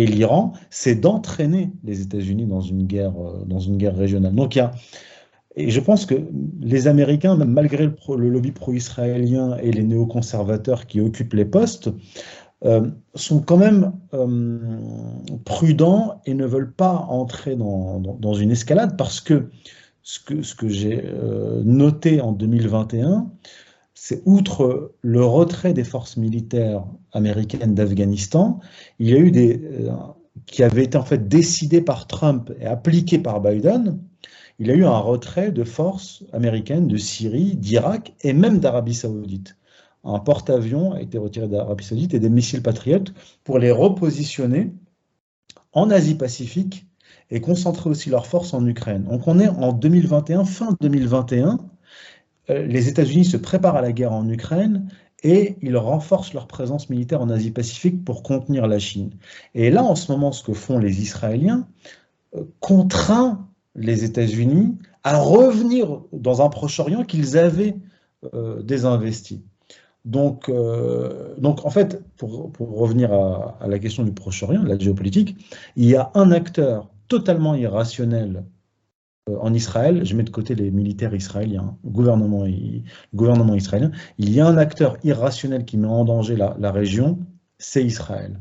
l'Iran, c'est d'entraîner les États-Unis dans une guerre régionale. Donc et je pense que les Américains, même malgré le lobby pro-israélien et les néoconservateurs qui occupent les postes, sont quand même prudents et ne veulent pas entrer dans une escalade, parce que ce que j'ai noté en 2021, c'est outre le retrait des forces militaires américaines d'Afghanistan, il y a eu qui avait été en fait décidé par Trump et appliqué par Biden, il y a eu un retrait de forces américaines de Syrie, d'Irak et même d'Arabie Saoudite. Un porte-avions a été retiré d'Arabie Saoudite et des missiles patriotes pour les repositionner en Asie-Pacifique et concentrer aussi leurs forces en Ukraine. Donc on est en 2021, fin 2021, les États-Unis se préparent à la guerre en Ukraine et ils renforcent leur présence militaire en Asie-Pacifique pour contenir la Chine. Et là, en ce moment, ce que font les Israéliens contraint les États-Unis à revenir dans un Proche-Orient qu'ils avaient désinvesti. Donc, en fait, pour revenir à la question du Proche-Orient, de la géopolitique, il y a un acteur totalement irrationnel en Israël, je mets de côté les militaires israéliens, le gouvernement israélien, il y a un acteur irrationnel qui met en danger la région, c'est Israël.